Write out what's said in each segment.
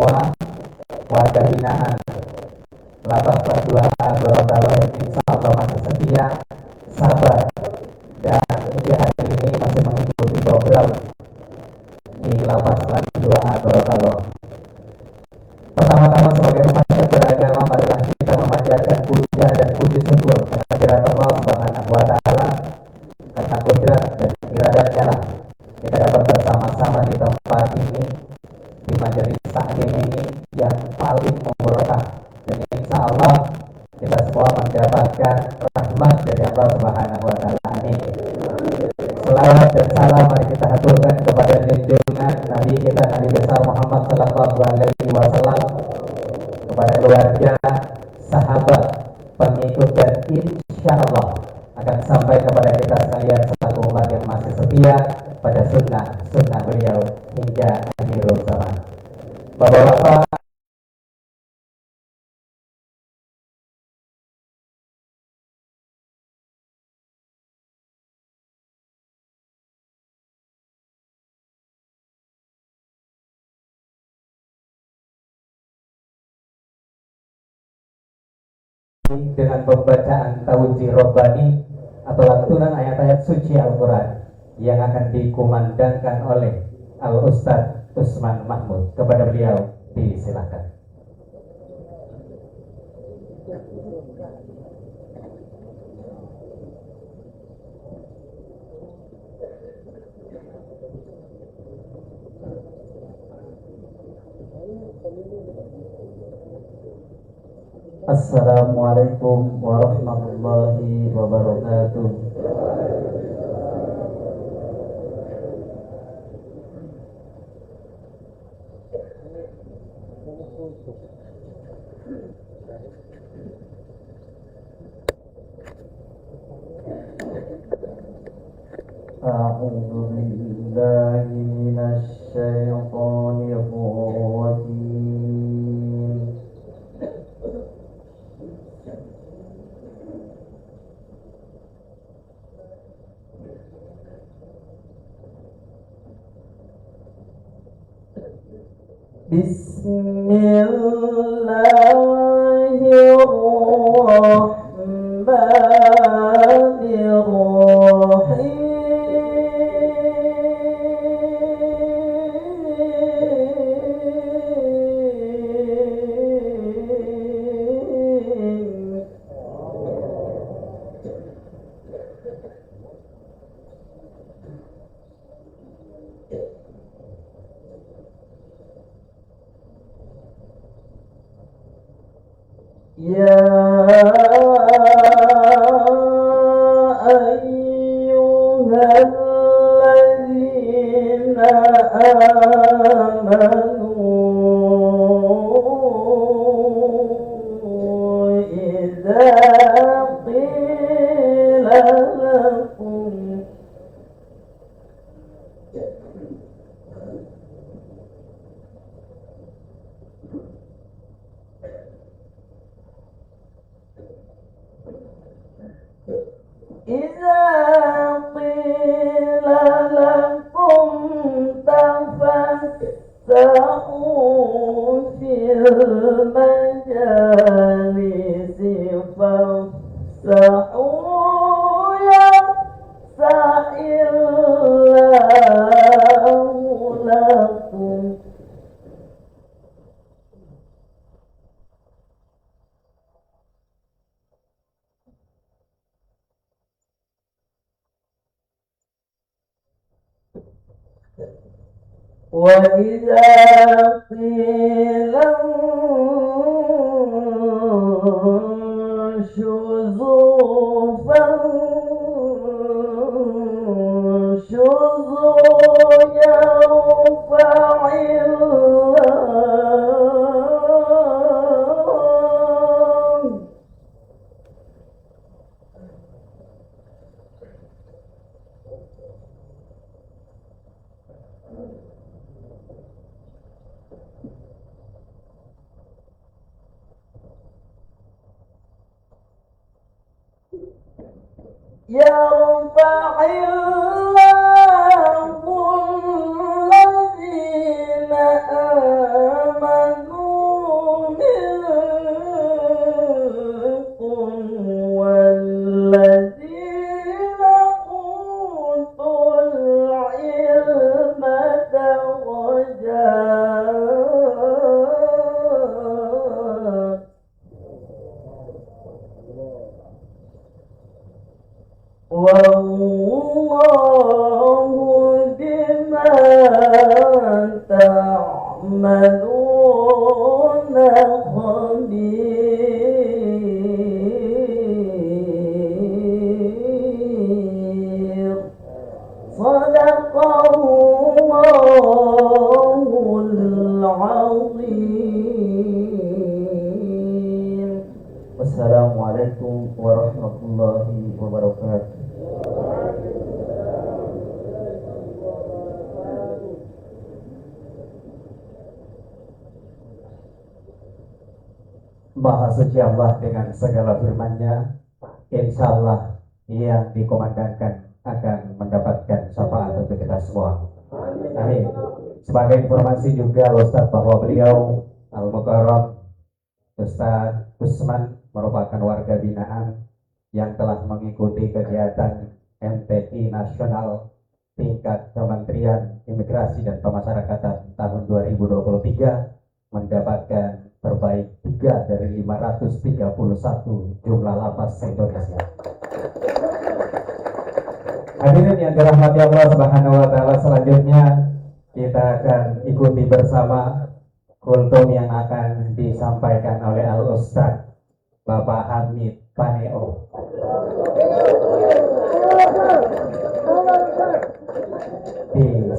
semua warga binaan Lapas Kelas 2A Gorontalo insya Allah masih setia, sabar, dan hingga hari ini masih mengikuti program di Lapas Kelas 2A Gorontalo. Pertama-tama sebagai umat beragama, marilah kita memanjatkan puja dan puji syukur kehadirat Allah Subhanahu wa Ta'ala, karena kudrat dan iradatnya lah kita dapat bersama-sama di tempat ini, di majelis taklim ini yang paling memberkah, dan insya Allah kita semua mendapatkan rahmat dari Allah Subhanahu wa Ta'ala. Amin. Selawat dan salam mari kita haturkan kepada junjungan Nabi kita, Nabi besar Muhammad sallallahu alaihi wasallam, kepada keluarga, sahabat, pengikut, dan insya Allah akan sampai kepada kita sekalian selaku umat yang masih setia pada sunnah beliau hingga akhir zaman. Bapak-bapak, dengan pembacaan Tawji Robbani atau lantunan ayat-ayat suci Al-Quran yang akan dikumandangkan oleh Al-Ustadz Usman Mahmud. Kepada beliau disilakan. Assalamualaikum warahmatullahi wabarakatuh. A'udzu billahi minasy syaithanir rajim. Bismillahirrahmanirrahim. Ya ayyuhalladzina amanu idza qila lakum إذا قيل لكم تفسحوا في المجالس فافسحوا يفسح الله لكم. وإذا قيل انشزوا فانشزوا يرفع الله. يرفع الله الذين آمنوا تعملون خبير صدق الله العظيم. Wassalamualaikum warahmatullahi wabarakatuh. Maha suci Allah dengan segala firman-Nya, insya Allah yang dikomandangkan akan mendapatkan syafaat untuk kita semua. Amin. Sebagai informasi juga Ustaz bahwa beliau Al-Mukarram Ustaz Usman merupakan warga binaan yang telah mengikuti kegiatan MTQ Nasional tingkat Kementerian Imigrasi dan Pemasyarakatan tahun 2023, mendapatkan terbaik 3 dari 531 jumlah lapas Indonesia. Hadirin yang dirahmati Allah Subhanahu wa taala, selanjutnya kita akan ikuti bersama kultum yang akan disampaikan oleh Al-Ustaz Bapak Hamid Paneo.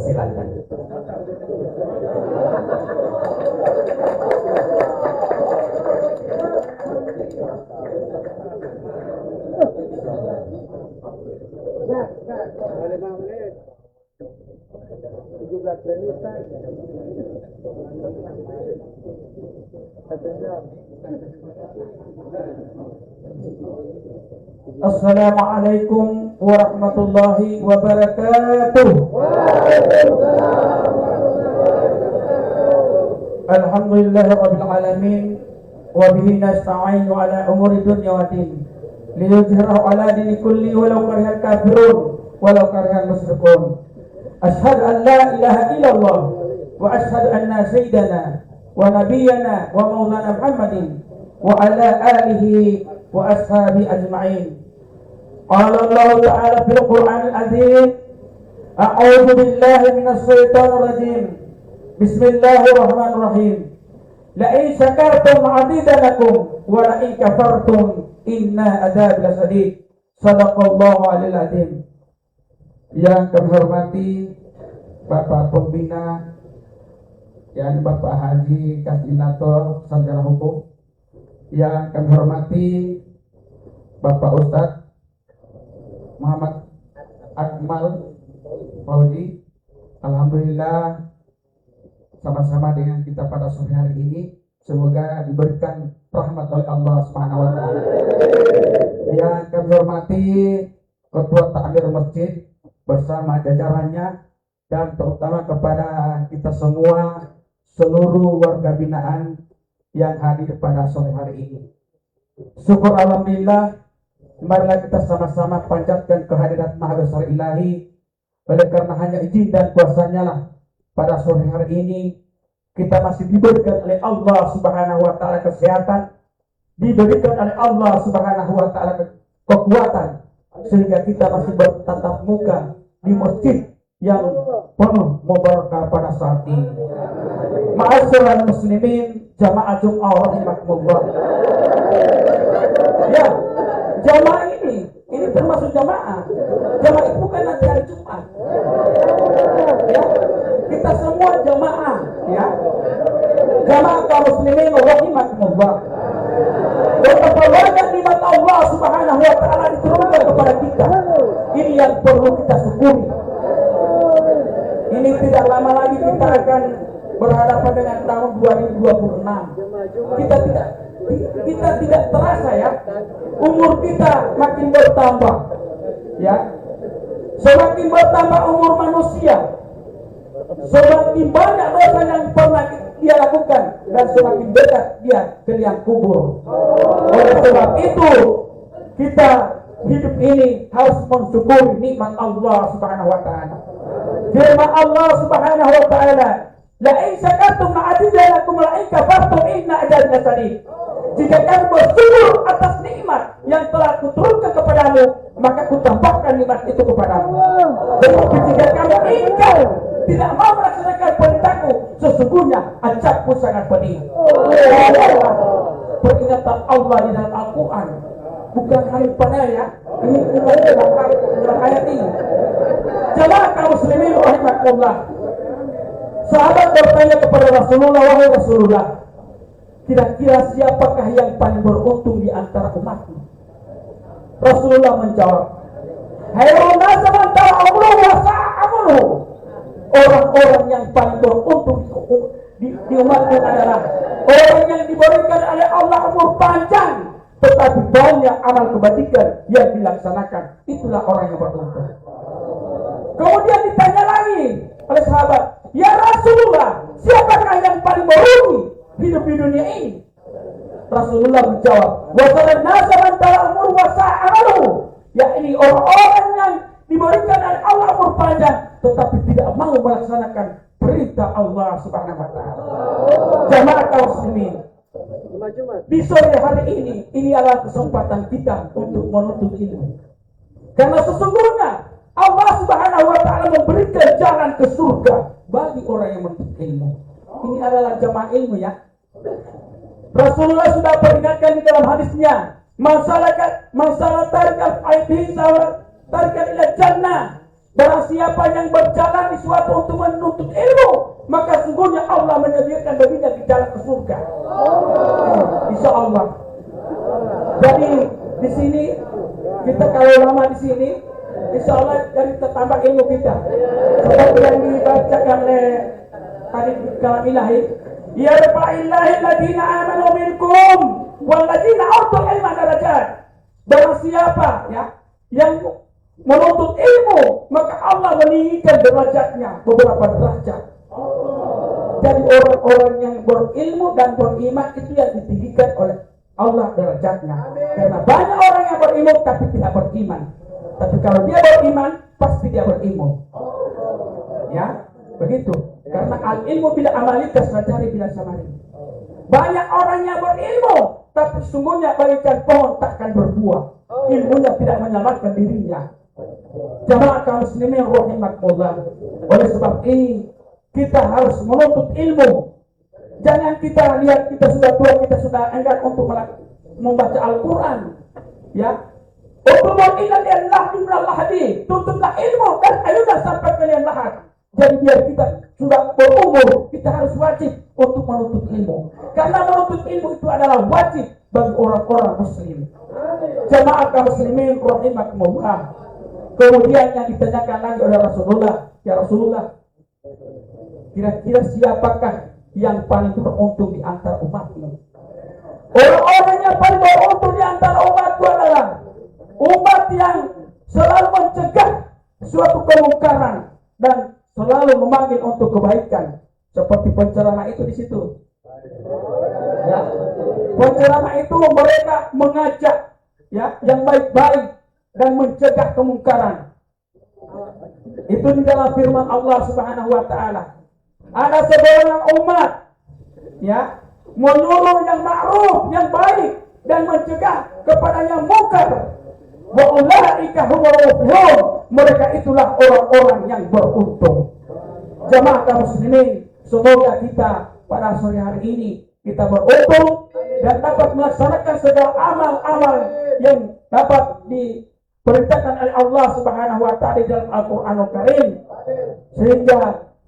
Silakan. Assalamualaikum warahmatullahi wabarakatuh. Alhamdulillahirabbil alamin wa bihi nasta'inu ala umuri dunya wa din liyuzhirahu ala dini kulli walau karihal kafirun walau karihal musyrikun. Ashhadu an la ilaha illallah wa ashhadu anna sayyidana wa nabiyyana wa maulana Muhammadin wa ala alihi wa ashabi ajma'in. Qala Allah ta'ala fil Qur'anil azim, a'udzu billahi minasy syaithanir rajim. Bismillahirrahmanirrahim. La in syakartum a'idanakum wa la in kafartum inna adzabi lasadid. Shadaqallahu alil azim. Yang kami hormati Bapak Pembina, yang Bapak Haji Koordinator Sarjana Hukum, yang kami hormati Bapak Ustadz Muhammad Akmal Fauzi. Alhamdulillah sama-sama dengan kita pada sore hari ini, semoga diberikan rahmat oleh Allah Subhanahu wa taala. Yang kami hormati Ketua Takmir Masjid bersama jajarannya, dan terutama kepada kita semua seluruh warga binaan yang hadir pada sore hari ini. Syukur alhamdulillah, marilah kita sama-sama panjatkan kehadirat Maha Besar Ilahi. Oleh karena hanya izin dan kuasanya lah pada sore hari ini kita masih diberikan oleh Allah Subhanahu wa taala kesehatan, diberikan oleh Allah Subhanahu wa taala kekuatan, sehingga kita masih bertatap muka di masjid yang penuh mubarakah pada saat ini. Ma'asyiral muslimin, jamaah Jum'ah rahimakumullah. Ya, jamaah ini termasuk jamaah. Jamaah itu bukan nanti hari Jumat. Ya, kita semua jamaah, ya. Jamaah kaum muslimin rahimakumullah. Betapa banyak nikmat Allah Subhanahu wa taala diturunkan kepada kita. Ini yang perlu kita syukuri. Ini tidak lama lagi kita akan berhadapan dengan tahun 2026. Kita tidak terasa, ya, umur kita makin bertambah, ya. Semakin bertambah umur manusia, semakin banyak dosa yang pernah dia lakukan, dan semakin dekat dia ke liang kubur. Oleh sebab itu kita hidup ini harus mensyukuri nikmat Allah Subhanahu wa taala. Firman Allah Subhanahu wa taala, la in syakartum la'azidannakum wa la in kafartum inna adzabi lasadid. Jika kamu bersyukur atas nikmat yang telah kuturunkan kepadamu, maka kutambahkan nikmat itu kepadamu. Tetapi jika kamu ingkar, tidak mau melaksanakan perintahku, sesungguhnya azabku sangat pedih. Peringatan Allah di dalam Al-Quran bukan hanya panel ya, ini dalam ayat ini. Jamaah kaum muslimin rahimakumullah. Sahabat bertanya kepada Rasulullah, wahai Rasulullah, kira-kira siapakah yang paling beruntung di antara umatmu? Rasulullah menjawab, hayrun nas man ta'amuru wa sa'amuru. Orang-orang yang paling beruntung di umatmu adalah orang yang diberikan oleh Allah umur panjang tetapi banyak amal kebajikan yang dilaksanakan. Itulah orang yang beruntung. Kemudian ditanya lagi oleh sahabat, ya Rasulullah, siapakah yang paling merugi hidup di dunia ini? Rasulullah menjawab, wasalan nasaran ta'amur wasa'amalu, yakni orang-orang yang diberikan oleh Allah umur panjang tetapi tidak mau melaksanakan perintah Allah Subhanahu wa taala. Jamaah kaum muslimin, di sore hari ini adalah kesempatan kita untuk menuntut ilmu. Karena sesungguhnya Allah Subhanahu wa taala memberikan jalan ke surga bagi orang yang menuntut ilmu. Ini adalah jamaah ilmu ya. Rasulullah sudah peringatkan di dalam hadisnya, masalah tarikal aibhi tarikal ila jannah. Barang siapa yang berjalan di suatu untuk menuntut ilmu, maka sungguhnya Allah menyediakan baginya di jalan ke surga. Insya Allah. Jadi di sini kita kalau lama di sini, insya Allah dari tambah ilmu kita. Seperti yang dibacakan oleh tadi kalam ilahi, ya rafa'illahi alladhina amanu minkum walladhina utul ilma darajat. Barang siapa ya yang menuntut ilmu, maka Allah meninggikan derajatnya beberapa derajat. Jadi orang-orang yang berilmu dan beriman itu yang ditinggikan oleh Allah derajatnya. Karena banyak orang yang berilmu tapi tidak beriman. Tapi kalau dia beriman, pasti dia berilmu. Ya, begitu. Karena al-ilmu bila amalikas sajari bila samari. Banyak orang yang berilmu, tapi sungguhnya bagaikan pohon takkan berbuah. Ilmunya tidak menyelamatkan dirinya. Jamaah kaum muslimin rahimakumullah. Oleh sebab ini kita harus menuntut ilmu. Jangan kita lihat kita sudah tua, kita sudah enggan untuk membaca Al-Quran. Ya, utlubul ilma lillahi minal lahdi. Tuntutlah ilmu dan ayolah sampai kalian lahat. Jadi biar kita sudah berumur, kita harus wajib untuk menuntut ilmu. Karena menuntut ilmu itu adalah wajib bagi orang-orang muslim. Jamaah kaum muslimin rahimakumullah. Kemudian yang ditanyakan lagi oleh Rasulullah, ya Rasulullah, kira-kira siapakah yang paling beruntung di antara umatmu? Orang-orang yang paling beruntung di antara umatku adalah umat yang selalu mencegah suatu kemungkaran dan selalu memanggil untuk kebaikan. Seperti penceramah itu di situ. Ya, penceramah itu mereka mengajak ya yang baik-baik dan mencegah kemungkaran. Itu di dalam firman Allah Subhanahu wa taala. Ada sebagian umat ya menyuruh yang ma'ruf, yang baik dan mencegah kepada yang mungkar. Wa ulaika humul muflihun. Mereka itulah orang-orang yang beruntung. Jamaah kaum muslimin, semoga kita pada sore hari ini kita beruntung dan dapat melaksanakan segala amal-amal yang dapat diperintahkan oleh Allah Subhanahu wa taala dalam Al-Qur'anul Karim, sehingga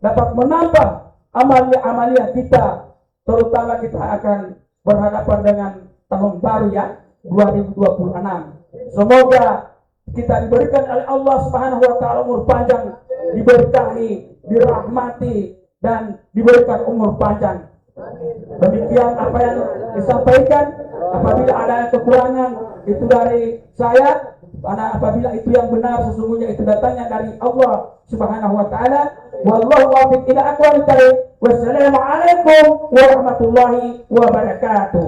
dapat menambah amalia-amalia kita, terutama kita akan berhadapan dengan tahun baru ya 2026. Semoga kita diberikan oleh Allah Subhanahu wa taala umur panjang, diberkahi, dirahmati dan diberikan umur panjang. Demikian apa yang disampaikan. Apabila ada kekurangan itu dari saya, apabila itu yang benar sesungguhnya itu datangnya dari Allah Subhanahu wa taala. Wallahu muwaffiq ila aqwamit thariq. Wassalamu alaikum warahmatullahi wabarakatuh.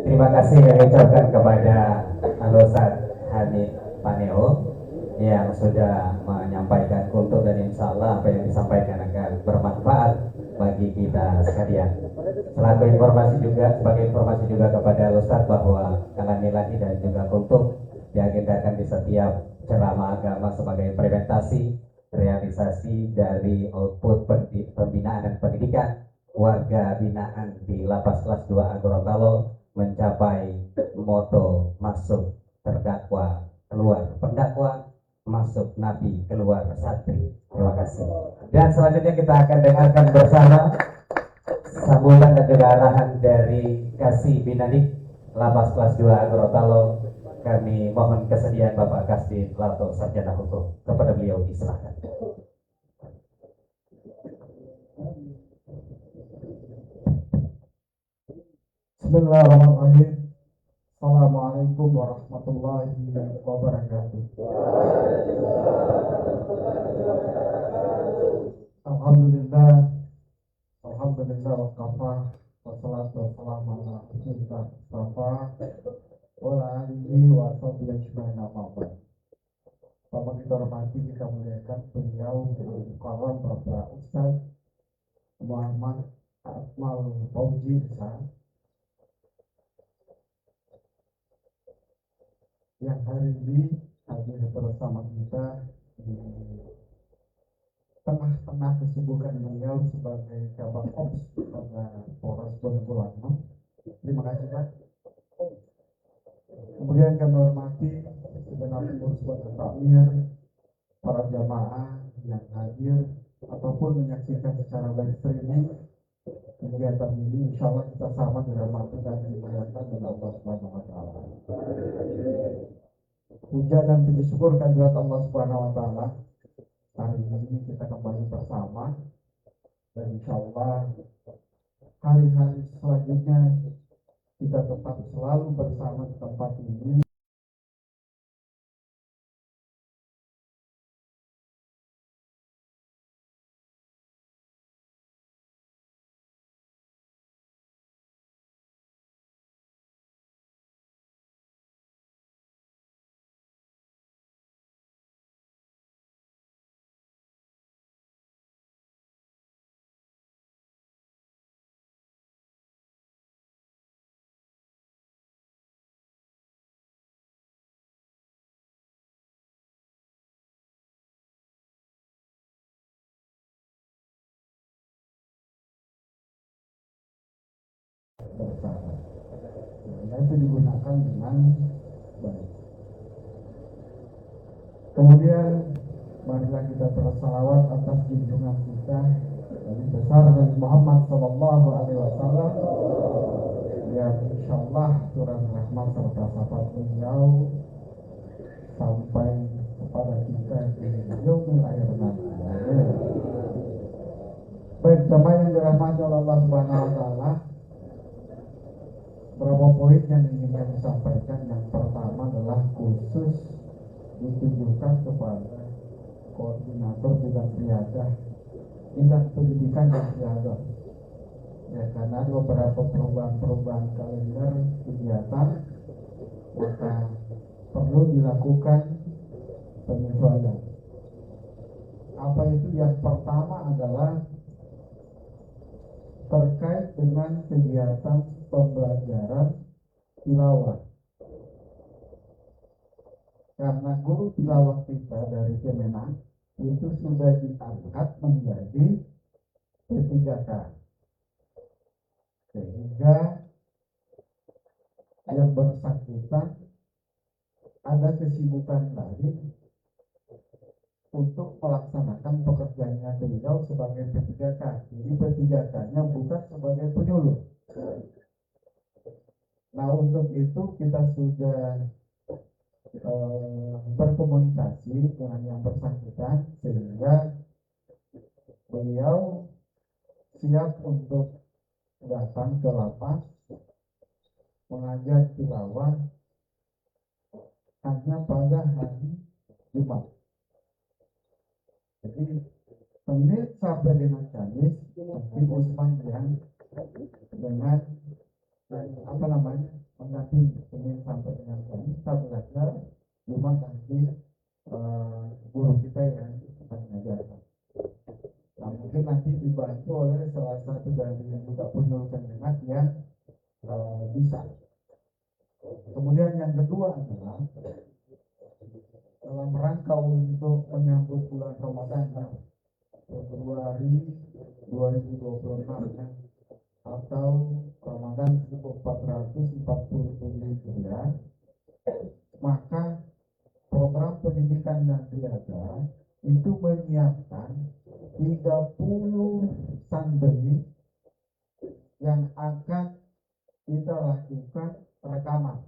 Terima kasih yang diucapkan kepada Al-Ustaz Hamid Paneo yang sudah menyampaikan kultur, dan insya Allah apa yang disampaikan akan bermanfaat bagi kita sekalian. Sebagai informasi juga kepada Ustaz bahwa Kalamilahi dan juga kultur diagendakan di setiap ceramah agama sebagai implementasi realisasi dari output pembinaan dan pendidikan warga binaan di Lapas Kelas 2 Gorontalo mencapai moto masuk terdakwa keluar pendakwa, masuk nabi keluar santri. Terima kasih. Dan selanjutnya kita akan dengarkan bersama sambutan dan juga arahan dari Kasih Binadik Lapas Kelas 2 Gorontalo. Kami mohon kesediaan Bapak Kasdi Lato Sarjana Hukum, kepada beliau diserahkan. Bismillahirrahmanirrahim. Assalamualaikum warahmatullahi wabarakatuh. Alhamdulillah, alhamdulillah wa kafa, wassalatu wassalamu ala rasulillah mustafa wa ala alihi wa sahbihi ajma'in, amma ba'd. Bapak kita hormati, kita muliakan beliau Mukarram Bapak Ustaz Muhammad Akmal Fauzi yang hari ini hadir bersama kita di tengah-tengah kesibukan beliau sebagai Kabak Ops pada Polres Bondowoso. Terima kasih Pak. Kemudian kami hormati segenap pengurus badan takmir, para jamaah yang hadir ataupun menyaksikan secara live streaming kegiatan ini. Insya Allah kita sama dirahmati dan dimuliakan oleh Allah Subhanahu Wa Taala. Puja dan puji syukur kehadirat Allah Subhanahu Wa Taala. Hari ini kita kembali bersama dan insya Allah hari-hari selanjutnya kita tetap selalu bersama di tempat ini. Bersama. Nah, itu digunakan dengan baik. Kemudian marilah kita bersalawat atas junjungan kita Nabi besar Nabi Muhammad Sallallahu Alaihi Wasallam yang insya Allah turun rahmat serta syafaat beliau sampai kepada kita di yaumil akhir nanti. Baik, teman yang dirahmati oleh Allah Subhanahu Wa Taala, beberapa poin yang ingin kami sampaikan. Yang pertama adalah khusus ditujukan kepada koordinator bidang riadah, bidang pendidikan dan riadah. Ya, karena ada beberapa perubahan kalender kegiatan, maka perlu dilakukan penyesuaian. Apa itu? Yang pertama adalah terkait dengan kegiatan pembelajaran tilawah. Karena guru tilawah kita dari Kemenak itu sudah diangkat menjadi P3K, sehingga yang bersangkutan ada kesibukan lain untuk melaksanakan pekerjaannya beliau sebagai P3K. Jadi P3K-nya bukan sebagai penyuluh. Nah, untuk itu kita sudah berkomunikasi dengan yang bersangkutan sehingga beliau siap untuk datang ke lapas mengajar tilawah hanya pada hari Jumat. Jadi Senin sampai dengan Kamis di Usman yang dengan mendampingi Senin sampai dengan Kamis kita belajar. Jumat nanti guru kita yang akan mengajarkan. Nah, mungkin nanti dibantu oleh salah satu dari yang juga penyuluh Kemenak yang bisa. Kemudian yang kedua adalah dalam rangka untuk menyambut bulan Ramadan Februari 2026 ya, atau Ramadan 1447 Hijriah, maka program pendidikan dan riadah itu menyiapkan 30 santri yang akan kita lakukan rekaman.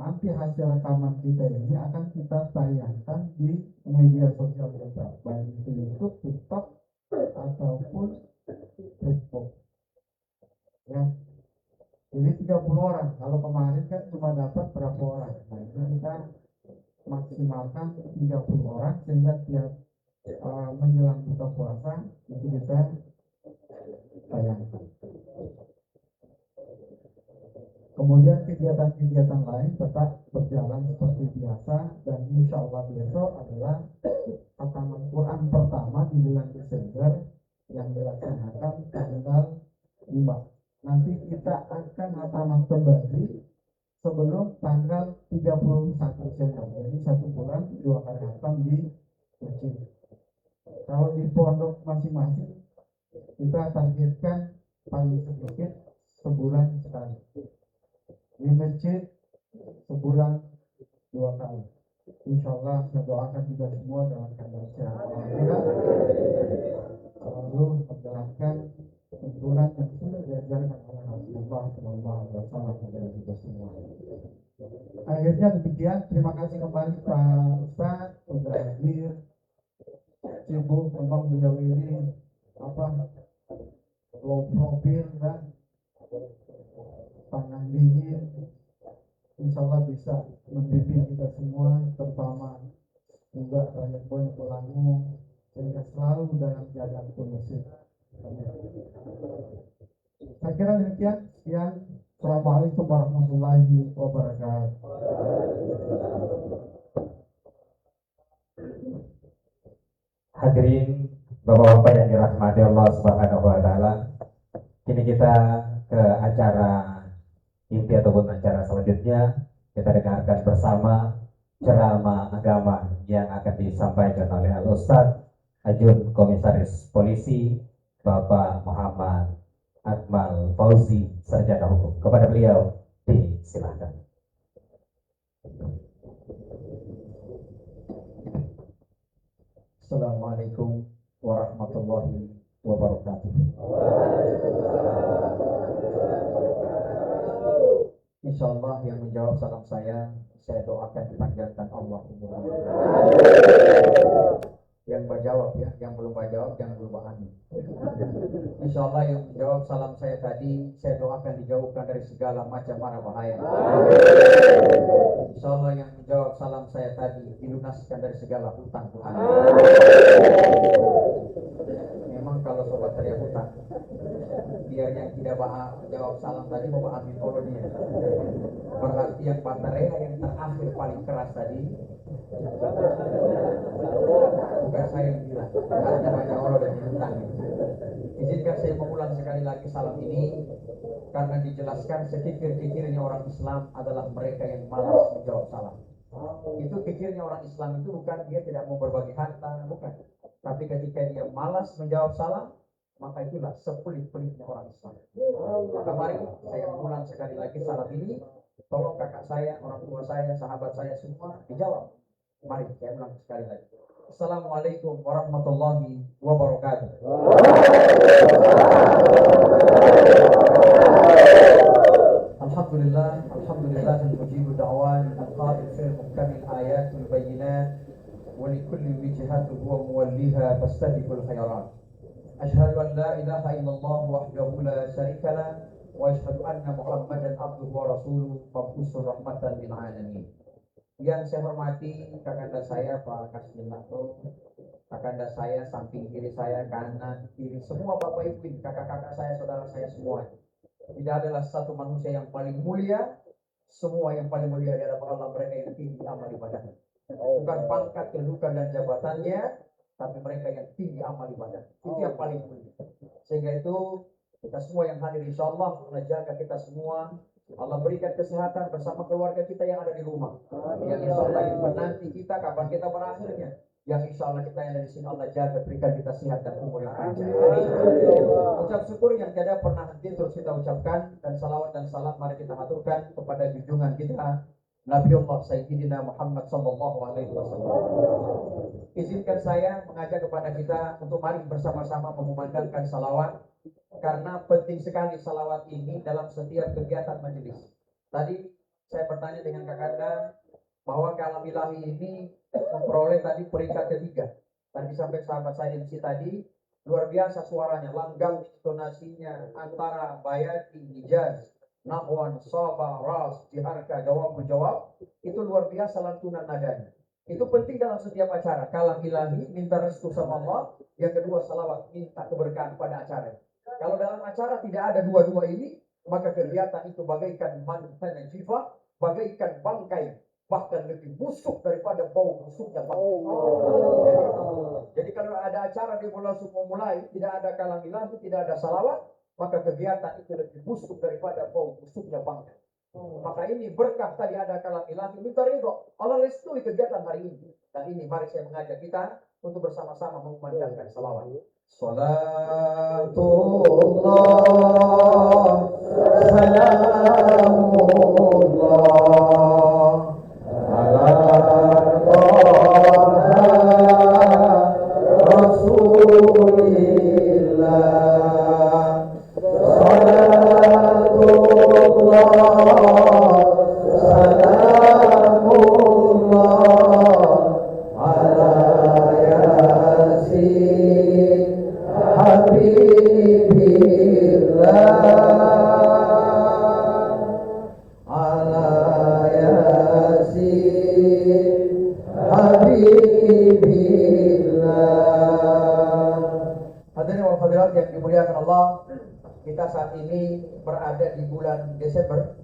Nanti hasil rekaman kita ini akan kita tayangkan di media sosial kita, baik itu YouTube, TikTok, ataupun Facebook. Ya. Jadi 30 orang. Kalau kemarin kan cuma dapat berapa orang. Nah, ini kita maksimalkan 30 orang sehingga tiap menjelang buka puasa itu kita tayangkan. Kemudian kegiatan-kegiatan lain tetap berjalan seperti biasa, dan insya Allah besok adalah khataman Quran pertama di bulan Desember yang dilaksanakan tanggal 5. Nanti kita akan khataman kembali sebelum tanggal 31 Desember. Jadi 1 bulan 2 kali khatam di masjid. Kalau di pondok masing-masing kita targetkan paling sedikit sebulan sekali. Di masjid sebulan 2 kali. Insya Allah saya doakan kita semua dalam keadaan sehat walafiat, selalu menjalankan tuntunan yang sudah diajarkan oleh Rasulullah SAW kepada kita semua. Akhirnya demikian, terima kasih kembali Pak Ustadz sudah hadir. Sibuk memang beliau ini low profil dan tangan dingin, insya Allah bisa membimbing kita semua, terutama juga rakyat Boyolali Pulangu, sehingga selalu dalam keadaan kondusif. Saya kira demikian. Sekian. Assalamualaikum warahmatullahi wabarakatuh. Hadirin Bapak-bapak yang dirahmati Allah Subhanahu wa taala. Kini kita ke acara inti ataupun acara selanjutnya. Kita dengarkan bersama ceramah agama yang akan disampaikan oleh Al-Ustadz Ajun Komisaris Polisi Bapak Muhammad Akmal Fauzi, Sarjana Hukum. Kepada beliau disilakan. Assalamualaikum warahmatullahi wabarakatuh. Insyaallah yang menjawab salam saya doakan dipanjangkan Allah umurnya. Yang menjawab ya, yang belum menjawab jangan lupa amin. Insyaallah yang menjawab salam saya tadi, saya doakan dijauhkan dari segala macam mara bahaya. Insyaallah yang menjawab salam saya tadi dilunaskan dari segala hutang-hutang. Memang kalau sobat saya hutang, biar yang tidak jawab salam tadi mau amin kalau dia. Berarti yang baterai yang terakhir paling keras tadi bukan saya yang bilang, ada banyak orang yang hutang. Izinkan saya mengulang sekali lagi salam ini karena dijelaskan sekikir-kikirnya orang Islam adalah mereka yang malas menjawab salam. Itu pikirnya orang Islam itu bukan dia tidak mau berbagi harta, bukan. Tapi ketika dia malas menjawab salam, maka itulah sepelit-pelitnya orang Islam. Maka mari saya mengulang sekali lagi salam ini. Tolong kakak saya, orang tua saya, sahabat saya semua dijawab. Mari saya ulang sekali lagi. Assalamualaikum warahmatullahi wabarakatuh. Alhamdulillah, alhamdulillah mujibu da'wan al-qadir fil muhkamil ayat wal bayyinat wa likulli wijhatin huwa muwalliha fastabiqul khairat. Asyhadu an la ilaha illallah wahdahu la syarika lah wa asyhadu anna Muhammadan abduhu wa rasuluhu mab'utsur rahmatan lil alamin. Yang saya hormati kakanda saya Pak Kasminato, kakanda saya samping kiri saya, kanan kiri, semua bapak ibu, kakak-kakak saya, saudara saya semua. Tidak adalah satu manusia yang paling mulia, semua yang paling mulia adalah Allah, mereka yang tinggi amal ibadahnya. Bukan pangkat, kedudukan dan jabatannya, tapi mereka yang tinggi amal ibadah. Itu yang paling mulia. Sehingga itu kita semua yang hadir insya Allah menjaga kita semua Allah berikan kesehatan bersama keluarga kita yang ada di rumah. Yang insya Allah yang menanti kita kapan kita berakhirnya. Yang insya Allah kita yang ada di sini Allah jaga, berikan kita sehat dan umur yang panjang. Ucap syukur yang tiada pernah henti terus kita ucapkan, dan salawat dan salam mari kita aturkan kepada junjungan kita Nabi Allah Sayyidina Muhammad sallallahu alaihi wasallam. Izinkan saya mengajak kepada kita untuk mari bersama-sama mengumandangkan salawat, karena penting sekali salawat ini dalam setiap kegiatan majelis. Tadi saya bertanya dengan Kakanda bahwa kalam ilahi ini memperoleh tadi peringkat ketiga. Tadi sampai sahabat saya di sini tadi luar biasa suaranya, langgam intonasinya antara bayati, hijaz, nahwan, sabah, ras, jiharka, jawab menjawab, itu luar biasa lantunan nadanya. Itu penting dalam setiap acara. Kalam ilahi minta restu sama Allah, yang kedua salawat minta keberkahan pada acara. Kalau dalam acara tidak ada dua-dua ini, maka kegiatan itu bagaikan mantan jiwa, bagaikan bangkai, bahkan lebih busuk daripada bau busuknya bangkai. Jadi kalau ada acara di langsung memulai, tidak ada kalam ilahi, tidak ada salawat, maka kegiatan itu lebih busuk daripada bau busuknya bangkai. Maka ini berkah tadi ada kalam ilahi, minta ridho. Allah restui kegiatan hari ini. Dan ini mari saya mengajak kita untuk bersama-sama mengumandangkan salawat. Salatullah salamullah ala Rasulillah. Hadirin wal hadirat yang dimuliakan Allah, kita saat ini berada di bulan Desember.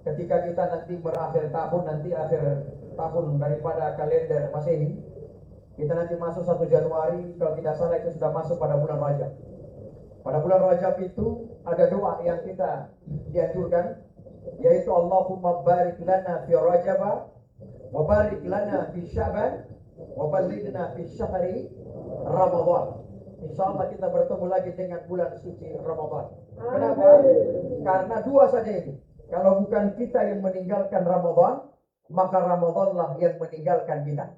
Ketika kita nanti berakhir tahun, nanti akhir tahun daripada kalender Masehi, kita nanti masuk 1 Januari, kalau tidak salah itu sudah masuk pada bulan Rajab. Pada bulan Rajab itu ada doa yang kita dianjurkan, yaitu Allahumma barik lana fi Rajab wa barik lana fi Sya'ban wa balighna fi syahri Ramadan. Insyaallah kita bertemu lagi dengan bulan suci Ramadan. Kenapa? Karena dua saja ini. Kalau bukan kita yang meninggalkan Ramadan, maka Ramadanlah yang meninggalkan kita.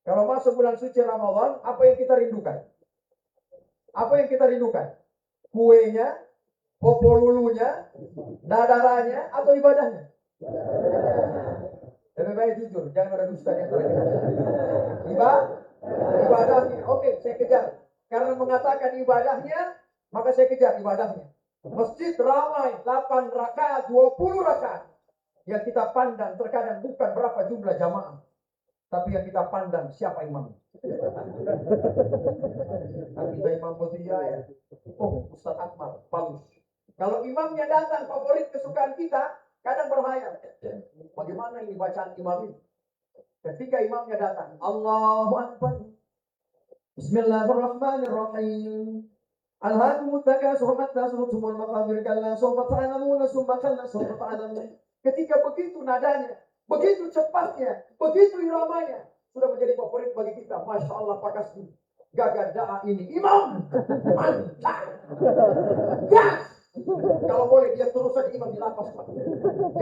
Kalau masuk bulan suci Ramadan, apa yang kita rindukan? Apa yang kita rindukan? Kuenya, popolulunya, dadaranya, atau ibadahnya? Lebih baik jujur, jangan ada dusta di antara kita. Ibadahnya, oke, saya kejar. Karena mengatakan ibadahnya, maka saya kejar ibadahnya. Masjid ramai, 8 rakaat, 20 rakaat. Yang kita pandang terkadang bukan berapa jumlah jamaah, tapi yang kita pandang siapa imam. Kita imam Botia ya. Oh, Ustaz Akmal, bagus. Kalau imamnya datang favorit kesukaan kita, kadang berhayal. Bagaimana ini bacaan imam ini? Ketika imamnya datang, Allahu Akbar. Bismillahirrahmanirrahim. Alhaakumut takasur hatta zurtumul maqabir kalla sawfa ta'lamuna summa kalla sawfa ta'lamun. Ketika begitu nadanya, begitu cepatnya, begitu iramanya, sudah menjadi favorit bagi kita. Masya Allah, Pak Kasdi, gagah da'a ini imam. Mantap. Gas. Kalau boleh dia terus saja imam di lapas, Pak.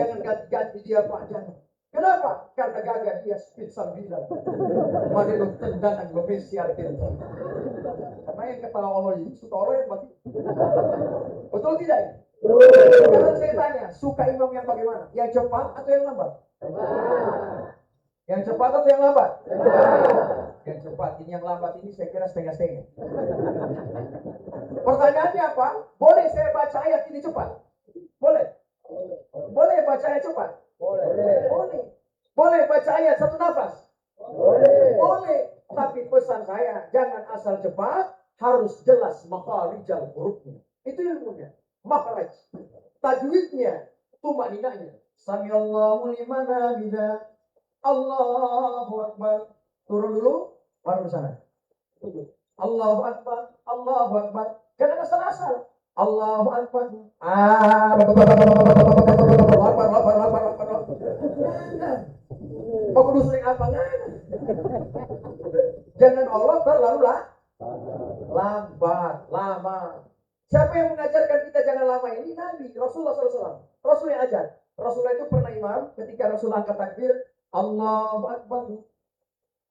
Jangan ganti-ganti dia, Pak. Jangan. Kenapa? Karena gagah dia speed 9. Madinah tendangan lebih siar itu. Karena yang kata Allah ini suka orang yang mati. Betul tidak? Sekarang saya tanya, suka imam yang bagaimana? Yang cepat atau yang lambat? Yang cepat atau yang lambat? Yang cepat. Ini yang lambat ini saya kira setengah-setengah. Pertanyaannya apa? Boleh saya baca ayat ini cepat? Boleh? Boleh baca ayat cepat? Boleh. Boleh baca ayat satu nafas? Boleh. Tapi pesan saya, jangan asal cepat, harus jelas makharijal hurufnya. Itu ilmunya. Makhraj. Tajwidnya, tumaninanya. Samiallahu liman hamidah. Allahu Akbar. Turun dulu, baru ke sana. Allahu Akbar, Allahu Akbar. Jangan asal-asal. Allahu Akbar. Kok kudu sering apa nggak? Jangan Allah Akbar lalu lah lambat, lama. Siapa yang mengajarkan kita jangan lama ini? Nabi, Rasulullah SAW. Rasul yang ajar. Rasulullah itu pernah imam, ketika Rasulullah angkat takbir, Allahu Akbar.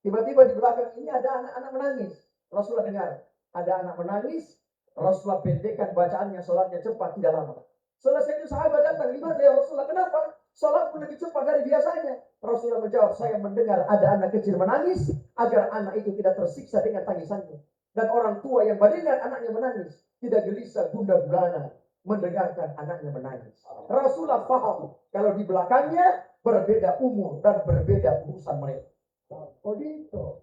Tiba-tiba di belakang ini ada anak-anak menangis. Rasulullah dengar, ada anak menangis. Rasulullah pendekkan bacaannya, sholatnya cepat, tidak lama. Selesai itu sahabat datang, gimana ya Rasulullah? Kenapa? Sholat pun lebih cepat dari biasanya. Rasulullah menjawab, saya mendengar ada anak kecil menangis, agar anak itu tidak tersiksa dengan tangisannya. Dan orang tua yang mendengar anaknya menangis, tidak gelisah gundah gulana mendengarkan anaknya menangis. Rasulullah paham, kalau di belakangnya berbeda umur dan berbeda urusan mereka. Oh gitu.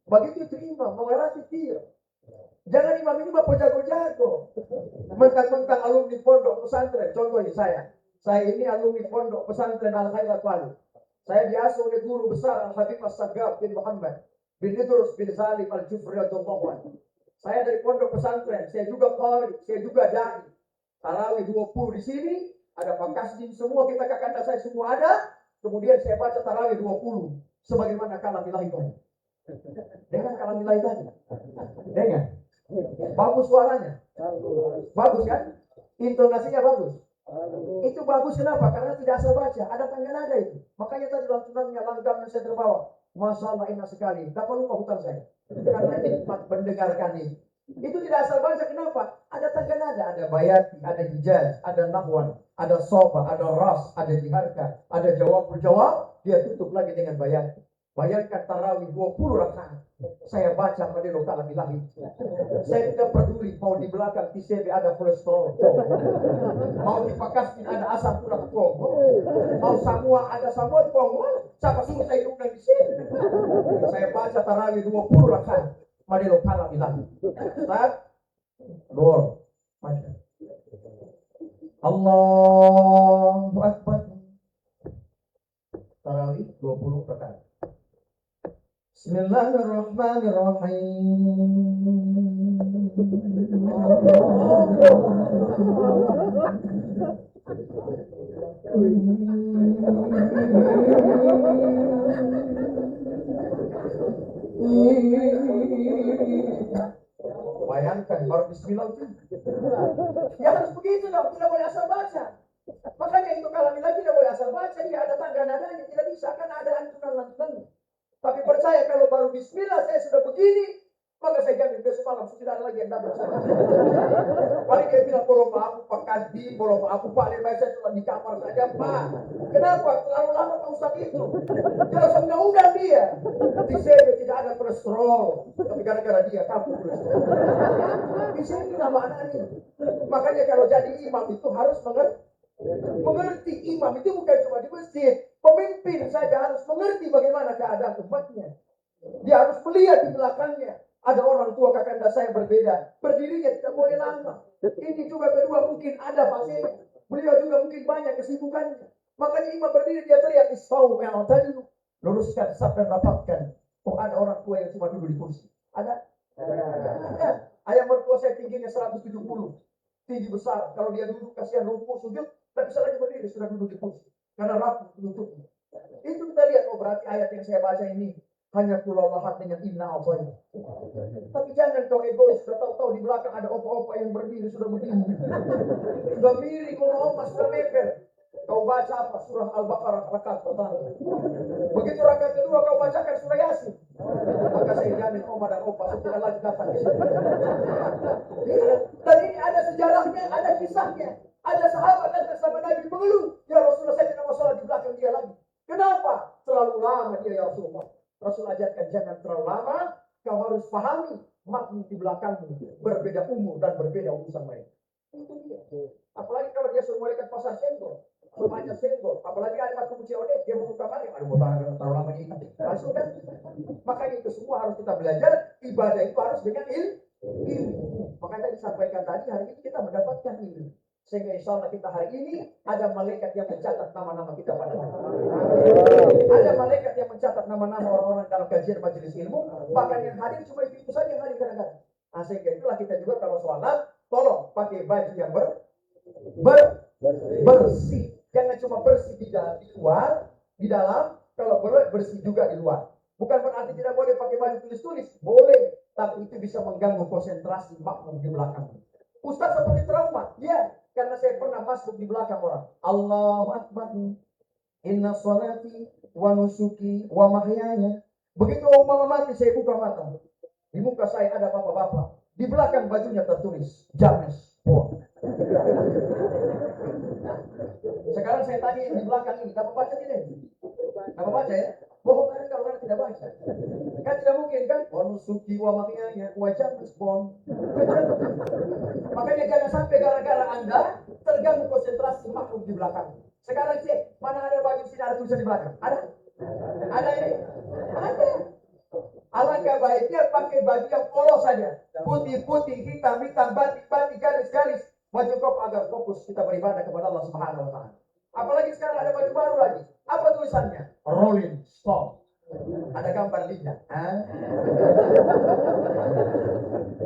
Begitu itu imam, mengerti dia. Jangan imam ini bapak jago-jago. Mentang-mentang alumni pondok pesantren. Contohnya saya ini alumni pondok pesantren Al-Khairat Wali. Saya diasuh oleh guru besar Al-Habib As-Saggaf bin Muhammad bin Idrus bin Salim Al-Jufri radhiyallahu anhu. Saya dari pondok pesantren, saya juga qari, saya juga dai. Tarawih 20 di sini, ada Pak Kasdim semua, kita kakanda saya semua ada. Kemudian saya baca tarawih 20 sebagaimana kalamilah itu. Dengan kalamilah tadi. Dengan bagus suaranya. Bagus kan? Intonasinya bagus. Itu bagus kenapa? Karena tidak asal baca, ada tangga nada itu. Makanya tadi lantunannya, langgam yang saya terbawa. Masya Allah indah sekali. Dapat lupa hutang saya. Karena nikmat mendengarkan ini. Itu tidak asal baca, kenapa? Ada tangga nada, ada bayati, ada hijaz, ada nahwan, ada sofa, ada ras, ada diharka, ada jawab-jawab. Dia tutup lagi dengan bayati. Bayangkan tarawih 20 rakaat. Saya baca pada lokal bilahi. Saya tidak peduli mau di belakang TCB ada kolesterol. Mau di Pakastin ada asam urat kong. Mau Samoa ada Samoa kong. Siapa suruh saya undang di sini? Saya baca tarawih 20 rakaat pada lokal bilahi. Ustaz, Lord, baca. Allahu Akbar. Tarawih 20 rakaat. Bayangkan baru bismillah itu. Ya harus begitu dong, tidak boleh asal baca. Makanya itu kalamilah tidak boleh asal baca, dia ada tangga nadanya, tidak bisa, kan ada lantunan-lantunannya. Tapi percaya kalau baru bismillah saya sudah begini, maka saya jamin besok malam tidak ada lagi yang dapat saya. Paling dia bilang, bolong aku Pak Kasdi, bolong aku Pak Lembah, saya cuma di kamar saja Pak. Kenapa? Terlalu lama Pak Ustadz itu. Jelas undang-undang dia. Di sini tidak ada kolesterol, tapi gara-gara dia kabur kolesterol. Di sini nama anaknya. Makanya kalau jadi imam itu harus mengerti. Imam itu bukan cuma di masjid. Pemimpin saja harus mengerti bagaimana keadaan umatnya. Dia harus melihat di belakangnya. Ada orang tua kakanda saya berbeda. Berdirinya tidak boleh lama. Ini juga kedua mungkin ada fasenya. Beliau juga mungkin banyak kesibukannya. Makanya imam berdiri dia teriak isfau yang tadi luruskan saf dan rapatkan. Oh ada orang tua yang cuma duduk di kursi. Ada? Ada. Ayah mertua saya tingginya 170. Tinggi besar. Kalau dia duduk kasihan lumpuh sujud. Tak bisa lagi berdiri sudah duduk di kursi. Karena rapuh tutupnya. Itu kita lihat, oh berarti ayat yang saya baca ini hanya pulau lahat dengan inna Allah. Tapi jangan kau egois, sudah tahu-tahu di belakang ada opa-opa yang berdiri sudah begini. Sudah miring, opa sudah leper. Kau baca apa? Surah Al-Baqarah rakaat pertama. Begitu rakaat kedua kau bacakan surah Yasin. Maka saya jamin oma dan opa sudah lagi datang di sini. Dan ini ada sejarahnya, ada kisahnya. Ada sahabat datang sama Nabi mengeluh, ya Rasulullah saya tidak mau sholat di belakang dia lagi. Kenapa? Terlalu lama dia ya Rasulullah. Rasul ajarkan jangan terlalu lama, kau harus pahami makmum di belakangmu berbeda umur dan berbeda urusan mereka. Itu dia. Apalagi kalau dia suruh mereka pasar senggol, rumahnya senggol, apalagi ada waktu COD dia butuh kamarnya, aduh mau terlalu lama ini. Langsung kan? Makanya itu semua harus kita belajar. Ibadah itu harus dengan ilmu. Makanya disampaikan tadi hari ini kita mendapatkan ilmu. Sehingga insya Allah kita hari ini ada malaikat yang mencatat nama-nama kita pada hari ini. Ada malaikat yang mencatat nama-nama orang-orang dalam kajian majelis ilmu. Bahkan yang hadir cuma itu saja yang hadir kadang-kadang. Nah, sehingga itulah kita juga kalau sholat tolong pakai baju yang bersih. Jangan cuma bersih di luar, di dalam. Kalau boleh bersih juga di luar. Bukan berarti tidak boleh pakai baju tulis-tulis, boleh. Tapi itu bisa mengganggu konsentrasi makmum di belakang. Ustaz seperti trauma, ya, karena saya pernah masuk di belakang orang. Allahu Akbar. Inna sholati wa nusuki wa mahyaya. Begitu mau mati saya buka mata. Di muka saya ada bapak-bapak. Di belakang bajunya tertulis James Bond. Sekarang saya tanya yang di belakang ini, dapat baca tidak? Dapat baca ya? Bohong kan kalau orang tidak baca. Kan tidak mungkin kan? Wa nusuki wa mahyaya wa James Bond. Makanya jangan sampai gara-gara Anda terganggu konsentrasi makmum di belakang. Sekarang cek, mana ada baju sinar tulisan di belakang? Ada? Ada ini? Ada. Alangkah baiknya pakai baju yang polos saja. Putih-putih, hitam-hitam, batik-batik, garis-garis. Baju kop agar fokus kita beribadah kepada Allah Subhanahu wa Ta'ala. Apalagi sekarang ada baju baru lagi. Apa tulisannya? Rolling Stone. Ada gambar lidah.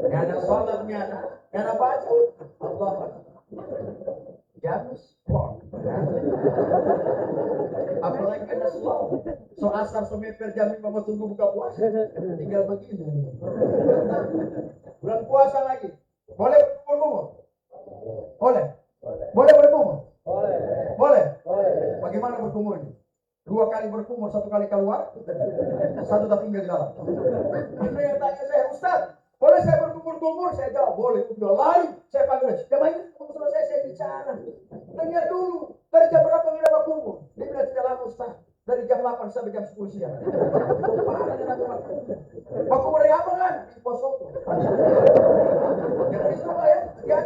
Gak ada sholatnya, gak ada baju. Allah James Bond. Apalagi ada slow. So asar semeter jamin mama tunggu buka puasa. Tinggal begini. Bulan puasa lagi. Boleh berkumur? Boleh. Boleh berkumur? Boleh. Bagaimana berkumur ini? 2 kali berkumur, 1 kali keluar, 1 tak tinggal di dalam. Ada yang tanya saya, Ustaz, boleh saya berkumur-kumur? Saya jawab, boleh. Udah lari, saya panggil. Kemarin selesai saya bicara. Dengar dulu, dari jam berapa kita berkumur? Dia bilang tidak lama Ustaz. Dari jam 8 sampai jam 10 siang. Berkumur dari apa kan? Di Poso. Jangan dicoba ya. Ya.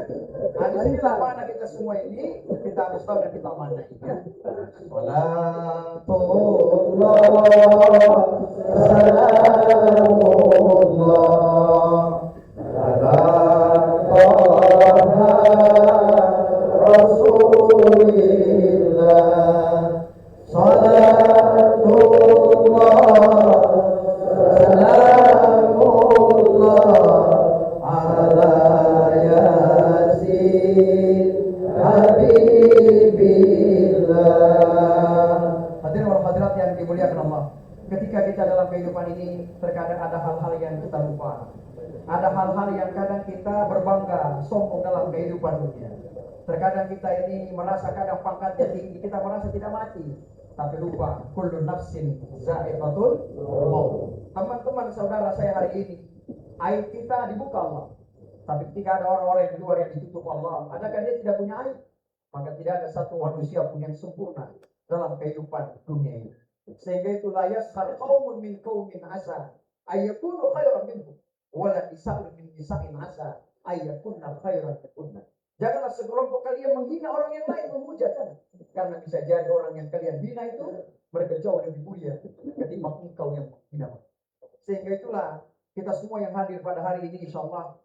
Nah, di sinilah mana kita semua ini, kita harus tahu dan kita mana ya. Hadirin wal hadirat yang dimuliakan Allah. Ketika kita dalam kehidupan ini terkadang ada hal-hal yang kita lupa. Ada hal-hal yang kadang kita berbangga, sombong dalam kehidupan dunia. Terkadang kita ini merasa kadang pangkatnya tinggi, kita merasa tidak mati. Tapi lupa, kullu nafsin za'iqatul maut. Teman-teman saudara saya hari ini, aib kita dibuka Allah. Tapi ketika ada orang-orang yang di luar yang ditutup Allah, adakah dia tidak punya aib? Maka tidak ada satu manusia pun yang sempurna dalam kehidupan dunia ini. Sehingga itu la yaskhar qaumun min qaumin asa ayyakunu khairan minhum wala nisa'un min nisa'in asa ayyakunna khairan minhunna. Janganlah sekelompok kalian menghina orang yang lain, memuja kan? Karena bisa jadi orang yang kalian hina itu mereka jauh lebih mulia ketimbang engkau yang menghina. Sehingga itulah kita semua yang hadir pada hari ini insyaallah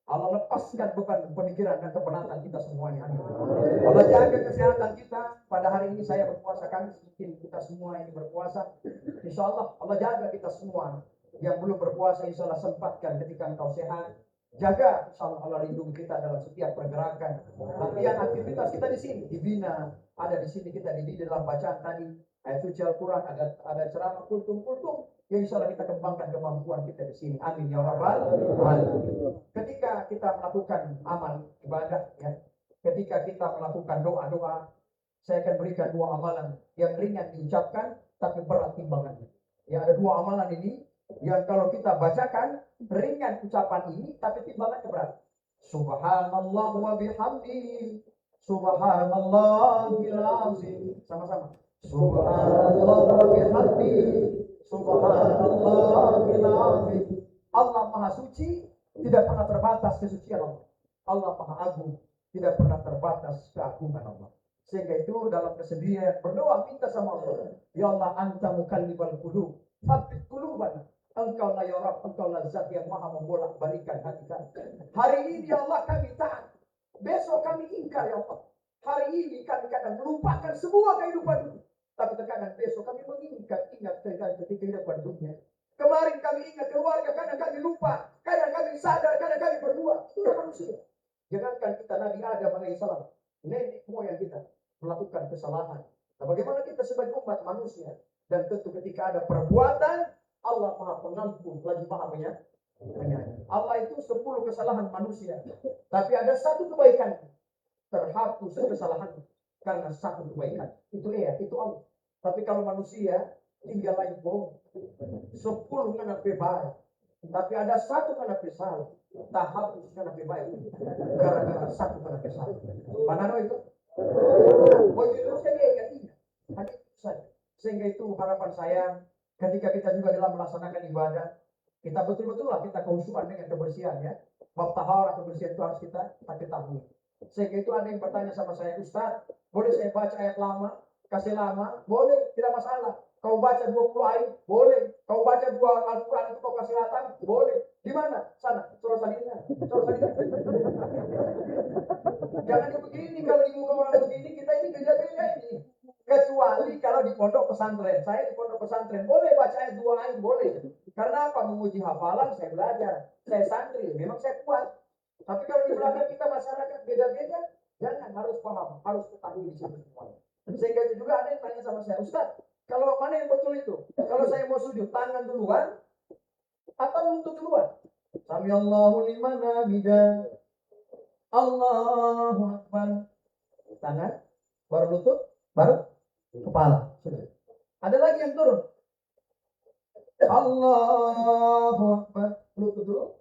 Allah lepaskan beban pemikiran dan kepenatan kita semuanya. Allah jaga kesehatan kita. Pada hari ini saya berpuasa, kami mungkin kita semua ini berpuasa. Insya Allah Allah jaga kita semua. Yang belum berpuasa insya Allah sempatkan ketika engkau sehat. Jaga, insya Allah Allah lindungi kita dalam setiap pergerakan. Tapi yang aktivitas kita di sini dibina. Ada di sini kita dididik dalam bacaan tadi. Ayat suci Al-Quran, ada ceramah kultum-kultum. Ya insya Allah kita kembangkan kemampuan kita di sini. Amin ya rabbal alamin. Ketika kita melakukan amal ibadah, ya, ketika kita melakukan doa-doa, saya akan berikan 2 amalan yang ringan diucapkan, tapi berat timbangannya. Ya, ada 2 amalan ini yang kalau kita bacakan ringan ucapan ini, tapi timbangannya berat. Subhanallah wa bihamdihi, subhanallahil azim. Sama-sama. Subhanallah wa bihamdihi, subhanallahil azim. Allah Maha Suci, tidak pernah terbatas kesucian Allah. Allah Maha Agung, tidak pernah terbatas keagungan Allah. Sehingga itu dalam kesendirian berdoa minta sama Allah, ya Allah anta mukallibal qulub, tsabbit qulubana. Engkau lah ya Rabb, engkau lah zat yang maha membolak-balikan hati kami. Hari ini ya Allah kami taat, besok kami ingkar ya Allah. Hari ini kami kadang melupakan semua kehidupan dunia, tapi terkadang besok kami ingat kehidupan dunia. Kemarin kami ingat keluarga, kadang kami lupa, kadang kami sadar, kadang kami berdua. Sudah manusia. Jangankan kita Nabi Adam alaihissalam, nenek moyang kita melakukan kesalahan. Nah, bagaimana kita sebagai umat manusia? Dan tentu ketika ada perbuatan, Allah Maha Pengampun, lagi Maha Penyayang. Allah itu 10 kesalahan manusia, tapi ada satu kebaikan, terhapus kesalahan karena satu kebaikan. Itu itu Allah. Tapi kalau manusia tinggal lagi bohong, 10 ngana baik, tapi ada satu ngana salah, tak hapus ngana baik, gara-gara satu ngana salah. Mana itu? Begitu saja dia hanya saja. Sehingga itu harapan saya ketika kita juga dalam melaksanakan ibadah, kita betul-betul lah kita kehusuan dengan kebersihan ya. Bab taharah kebersihan itu harus kita ketahui. Sehingga itu ada yang bertanya sama saya, Ustaz, boleh saya baca ayat lama, kasih lama? Boleh, tidak masalah. Kau baca 20 ayat, boleh. Kau baca 2 Al-Quran itu kau kasih hatam, boleh. Di mana? Sana, surah Salinah. Jangan begini, kalau di muka orang begini, kita ini beda-beda ini. Kecuali kalau di pondok pesantren. Saya di pondok pesantren, boleh baca ayat 2 ayat, boleh. Karena apa? Menguji hafalan, saya belajar. Saya santri, memang saya kuat. Tapi kalau di belakang kita masyarakat beda-beda, jangan, harus paham, harus ketahui di situ semuanya. Sehingga itu juga ada yang tanya sama saya, Ustaz, kalau mana yang betul itu? Kalau saya mau sujud, tangan duluan atau lutut duluan? Sami Allahu liman hamidah. Allahu Akbar. Tangan, baru lutut, baru kepala. Sudah. Ada lagi yang turun. Allahu Akbar. Lutut dulu,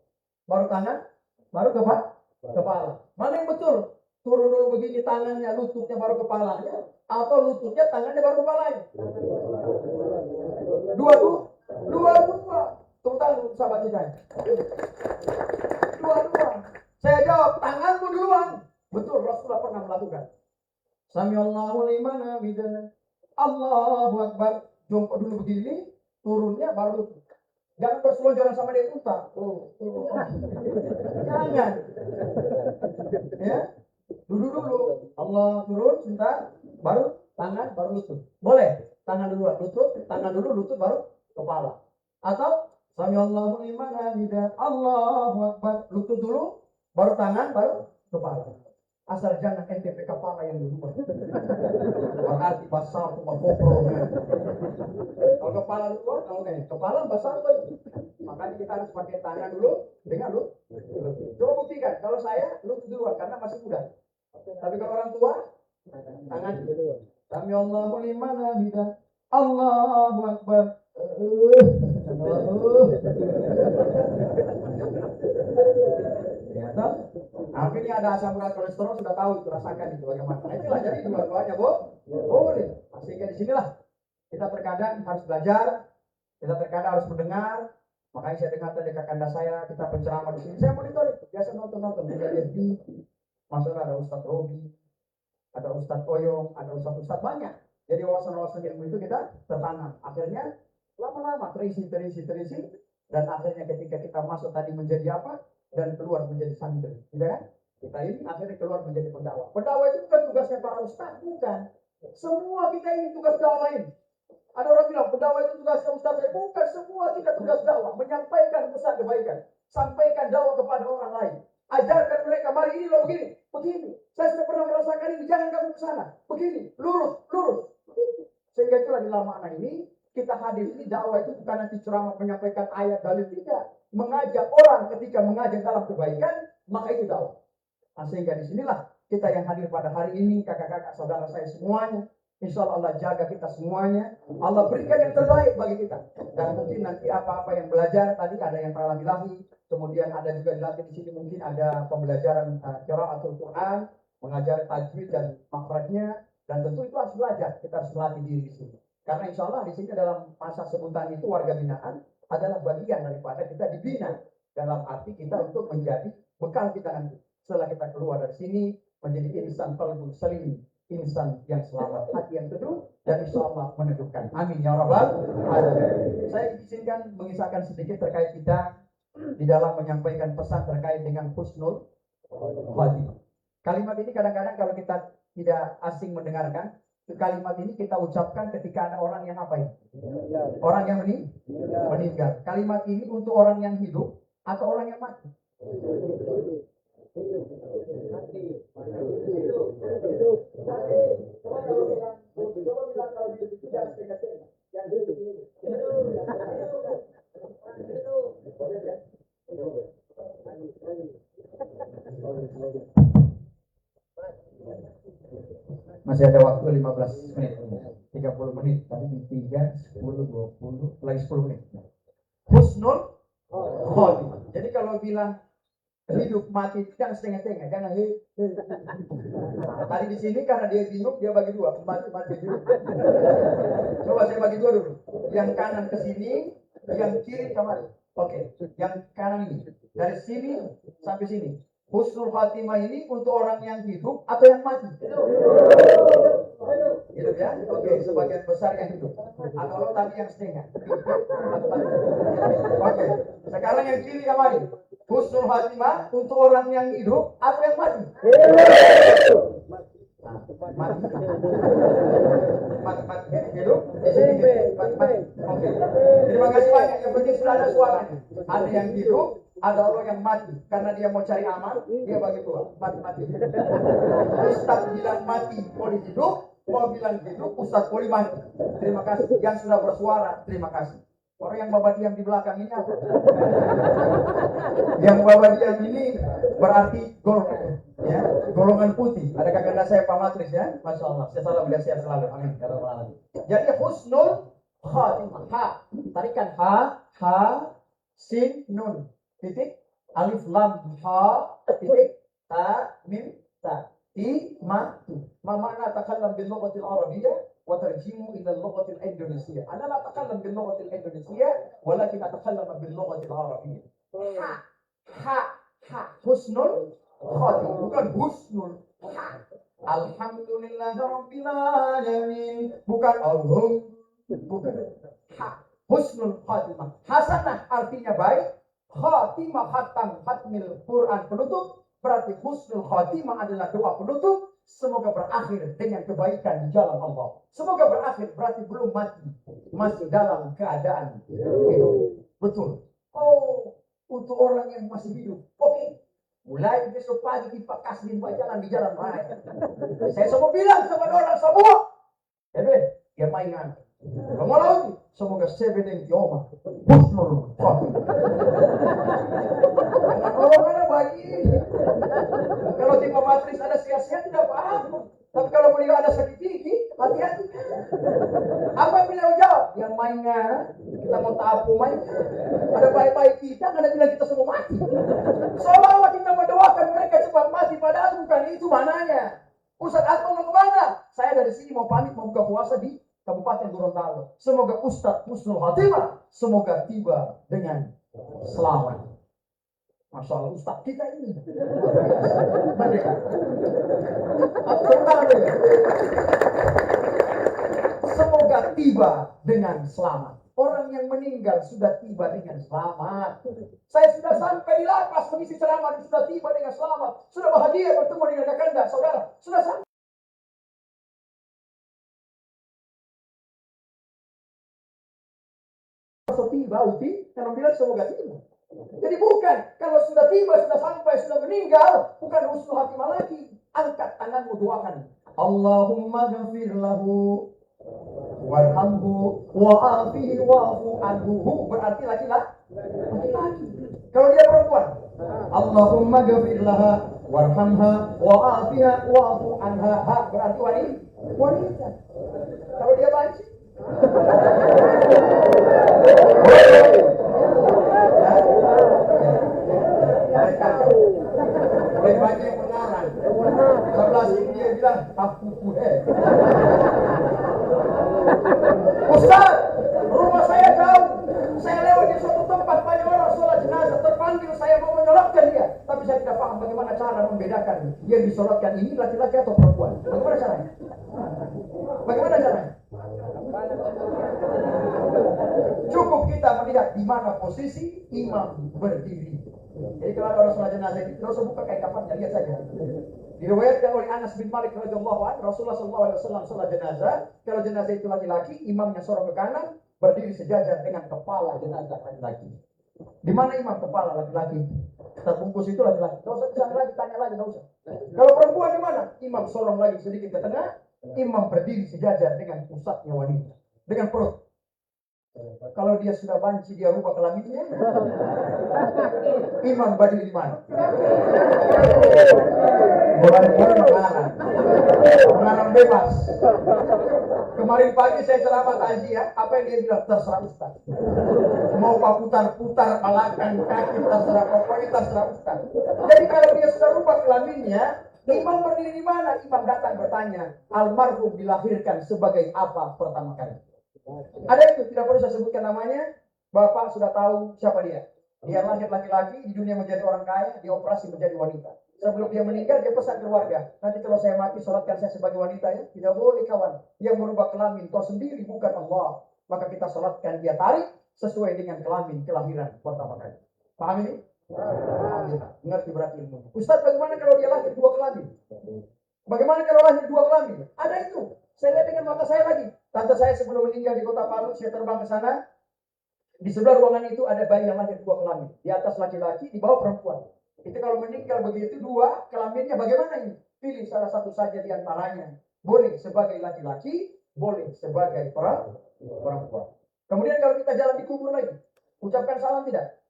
baru tangan, baru kepala. Mana yang betul? Turun dulu begini tangannya, lututnya baru kepalanya, atau lututnya tangannya baru kepalanya? Dua. Tepuk tangan sahabat kita. Dua. Saya jawab, tanganmu duluan. Betul, Rasulullah pernah melakukan. Sami Allahu liman hamidah. Allahu Akbar. Jongkok dulu begini, turunnya baru lutut. Jangan berselonjoran sama dia unta. Jangan. Ya. Dulu. Allah turun, sebentar. Baru tangan, baru lutut. Boleh. Tangan dulu, lutut, baru kepala. Atau Sami Allahu liman hamidah. Allahu Akbar. Lutut dulu, baru tangan, baru kepala. Asal jangan NTP kepala yang dulu. Berarti basah cuma kopro. Kalau kepala dulu, kepala basah tuh. Makanya kita harus pakai tangan dulu dengan lutut. Coba buktikan. Kalau saya lutut duluan karena masih muda. Tapi kalau orang tua, tangan dulu. Sami Allahu liman hamidah. Allahu Akbar. Ya, akhirnya ada asam urat kolesterol, sudah tahu itu, rasakan itu bagaimana. Itulah jadi dua-duanya, boleh. Sehingga di sinilah kita terkadang harus belajar, kita terkadang harus mendengar. Makanya saya dengar tadi kakanda saya, kita penceramah di sini. Saya monitor itu, biasa nonton di FB. Masalah ada Ustadz Robi, ada Ustadz Oyong, ada Ustadz banyak. Jadi wawasan-wawasan ilmu itu kita tertanam. Akhirnya lama-lama terisi. Dan akhirnya ketika kita masuk tadi menjadi apa? Dan keluar menjadi santri, tidak kan? Kita ini akhirnya keluar menjadi pendakwah. Pendakwah itu bukan tugasnya para ustaz, bukan. Semua kita ini tugas dakwah ini. Ada orang bilang pendakwah itu tugasnya ustaz, bukan. Semua kita tugas dakwah, menyampaikan pesan kebaikan, sampaikan dakwah kepada orang lain. Ajarkan mereka, mari ini loh begini. Saya sudah pernah merasakan ini, jangan kamu ke sana. Begini, lurus. Sehingga itulah di lama anak ini kita hadir ini dakwah itu bukan nanti ceramah menyampaikan ayat dalil, tidak. Mengajak orang, ketika mengajak dalam kebaikan, maka itu dakwah. Nah, sehingga disinilah kita yang hadir pada hari ini, kakak-kakak, saudara saya semuanya. Insya Allah jaga kita semuanya. Allah berikan yang terbaik bagi kita. Dan mungkin nanti apa-apa yang belajar, tadi ada yang para bilahi, kemudian ada juga dilatih di sini mungkin ada pembelajaran qiraatul Quran, mengajar tajwid dan makhrajnya, dan tentu itu harus belajar. Kita harus melatih diri di sini. Karena insya Allah di sini dalam masa sebutan itu warga binaan adalah bagian daripada kita dibina, dalam arti kita untuk menjadi bekal kita nanti setelah kita keluar dari sini menjadi insan qalbun salim, insan yang selamat, hati yang teduh, dan insya Allah meneduhkan. Amin ya rabbal alamin. Saya izinkan mengisahkan sedikit terkait kita di dalam menyampaikan pesan terkait dengan husnul khotimah. Kalimat ini kadang-kadang kalau kita tidak asing mendengarkan, kalimat ini kita ucapkan ketika ada orang yang apa ini? Orang yang meninggal. Kalimat ini untuk orang yang hidup atau orang yang mati? Masih ada waktu 15 menit, 30 menit, tadi di 3, 10, 20, lagi 10 menit. Husnul khotimah. Jadi kalau bilang hidup mati jangan setengah-setengah, jangan tadi di sini karena dia bingung dia bagi dua, mati hidup. Coba saya bagi dua dulu. Yang kanan ke sini, yang kiri kemari. Oke, yang kanan ini dari sini sampai sini. Husnul khatimah ini untuk orang yang hidup atau yang mati? Hidup ya? Oke, sebagian besar yang hidup. Atau tadi yang setengah. Oke, sekarang yang kiri kemari. Husnul khatimah untuk orang yang hidup atau yang mati? Mati hidup di sini mati. Oke. Terima kasih banyak. Yang penting sudah ada suaranya. Ada yang hidup, ada orang yang mati karena dia mau cari amal, dia bagi dua, mati. Ustaz bilang mati, poli hidup, mau bilang hidup, Ustaz poli mati. Terima kasih. Yang sudah bersuara, terima kasih. Orang yang bawa diam di belakang ini apa? Yang bawa diam ini berarti golongan putih. Ada kakanda saya Pak Matris ya, Masya Allah. Saya salam dia sehat selalu. Amin. Jadi husnul khatimah. Ha, tarikan ha, sin, nun, titik, alif lam ha, titik, ta, mim, ta, i, ma, tu. Ma makna takallam bil lughatil arabiyyah wa tarjimu ila al-lughatil indonesia. Ana la atakallam bil lughatil indonesia walakin atakallam bil lughatil arabiyyah. Ha, husnul khatimah, bukan husnul ha. Alhamdulillahi rabbil alamin, bukan bukan ha. Husnul khatimah. Hasanah artinya baik, khatimah khatmil Quran penutup, berarti husnul khatimah adalah doa penutup. Semoga berakhir dengan kebaikan di jalan Allah. Semoga berakhir berarti belum mati, masih dalam keadaan hidup. Betul. Oh, untuk orang yang masih hidup. Oke. Mulai besok pagi kita kasih jalan di jalan raya. Saya semua bilang sama orang semua. Ya mainan. Kamu lagi. Semoga sebedeng dioma. Husnul khatimah. Orang bagi. Kalau tipe matris ada sia-sia tidak apa-apa. Tapi kalau beliau ada sakit gigi, hati-hati. Apa yang beliau jawab? Yang mainnya, kita mau tapu main. Ada baik-baik kita, karena bilang kita semua mati. Seolah-olah kita mendoakan mereka cepat mati, padahal bukan itu mananya. Ustaz Akmal mau kemana? Saya dari sini mau pamit, mau buka puasa di Kabupaten Gorontalo. Semoga Ustaz husnul khatimah, semoga tiba dengan selamat. Masya Allah, Ustaz kita ini merdeka. Semoga tiba dengan selamat. Orang yang meninggal sudah tiba dengan selamat. Saya sudah sampai di lapas mengisi ceramah, sudah tiba dengan selamat. Sudah bahagia bertemu dengan kakanda, saudara. Sudah sampai. Tiba, yang bilang semoga tiba. Jadi bukan, kalau sudah tiba, sudah sampai, sudah meninggal, bukan husnul khatimah lagi. Angkat tanganmu, doakan. Allahumma ghafir lahu warhamhu wa'afihi wa'afu anhu. Berarti laki-laki. Kalau dia perempuan, Allahumma ghafir laha warhamha wa'afiha wa'afu anha. Berarti wanita. Kalau dia banci, lebih banyak yang mengarang. Sebelah sini dia bilang aku Ustaz, rumah saya jauh. Saya lewat di suatu tempat, banyak orang sholat jenazah, terpanggil saya mau menyolatkan dia, tapi saya tidak paham bagaimana cara membedakan yang disolatkan ini laki-laki atau perempuan. Bagaimana caranya? Cukup kita melihat di mana posisi imam berdiri. Jadi kalau ada orang sholat jenazah itu, tidak usah buka kain kafannya, lihat saja. Diriwayatkan oleh Anas bin Malik radhiyallahu anhu, Rasulullah SAW sholat jenazah. Kalau jenazah itu laki-laki, imamnya sorong ke kanan, berdiri sejajar dengan kepala jenazah laki-laki. Di mana imam kepala laki-laki? terbungkus itu laki-laki. Nggak usah kesana lagi, tanya lagi, nggak usah. Kalau perempuan di mana? Imam sorong lagi sedikit ke tengah. Imam berdiri sejajar dengan pusatnya wanita, dengan perut. Kalau dia sudah banci, dia rubah kelaminnya. Imam berdiri di mana? Boleh menanam bebas. Kemarin pagi saya ceramah takziah, apa yang dia bilang? Terserah Ustaz. Mau pak putar-putar belakang kaki, terserah, pokoknya terserah Ustaz. Jadi kalau dia sudah rubah kelaminnya, imam berdiri di mana? Imam datang bertanya, almarhum dilahirkan sebagai apa pertama kali? Ada itu, tidak perlu saya sebutkan namanya. Bapak sudah tahu siapa dia. Dia lahir laki-laki, di dunia menjadi orang kaya, dioperasi menjadi wanita. Sebelum dia meninggal, dia pesan keluarga, nanti kalau saya mati, sholatkan saya sebagai wanita ya. Tidak boleh kawan, yang merubah kelamin kau sendiri, bukan Allah. Maka kita sholatkan dia, tarik sesuai dengan kelamin kelahiran pertama kali. Paham ini? Mengerti berarti ilmu. Ustaz, bagaimana kalau dia lahir dua kelamin? Bagaimana kalau lahir dua kelamin? Ada itu. Saya lihat dengan mata saya lagi. Tante saya sebelum meninggal di kota Palu, saya terbang ke sana. Di sebelah ruangan itu ada bayi yang lahir dua kelamin. Di atas laki-laki, di bawah perempuan. Itu kalau meninggal begitu dua kelaminnya bagaimana ini? Pilih salah satu saja di antaranya. Boleh sebagai laki-laki, boleh sebagai perempuan. Kemudian kalau kita jalan di kubur lagi, ucapkan salam tidak?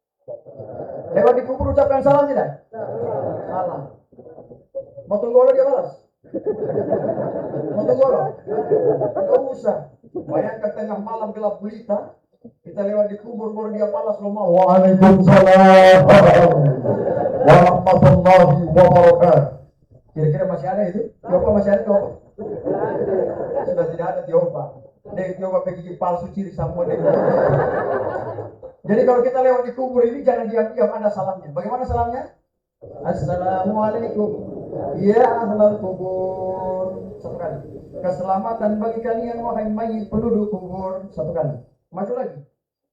Lewat di kubur ucapkan salam tidak? Salam. Mau tunggu dia balas? Mau tunggu? Tidak usah. Bayangkan tengah malam gelap gulita, kita lewat di kubur baru dia balas lo mau. Waalaikumsalam warahmatullahi wabarakatuh. Kira-kira masih ada itu? Tiongkok masih ada Tiongkok? Sudah tidak ada Tiongkok. Tiongkok pakai gigi palsu ciri semua deh. Jadi kalau kita lewat di kubur ini jangan diam-diam, ada salamnya. Bagaimana salamnya? Assalamualaikum. Ya ahlal kubur. Satu kali. Keselamatan bagi kalian wahai mayit penduduk kubur. Satu kali. Maju lagi.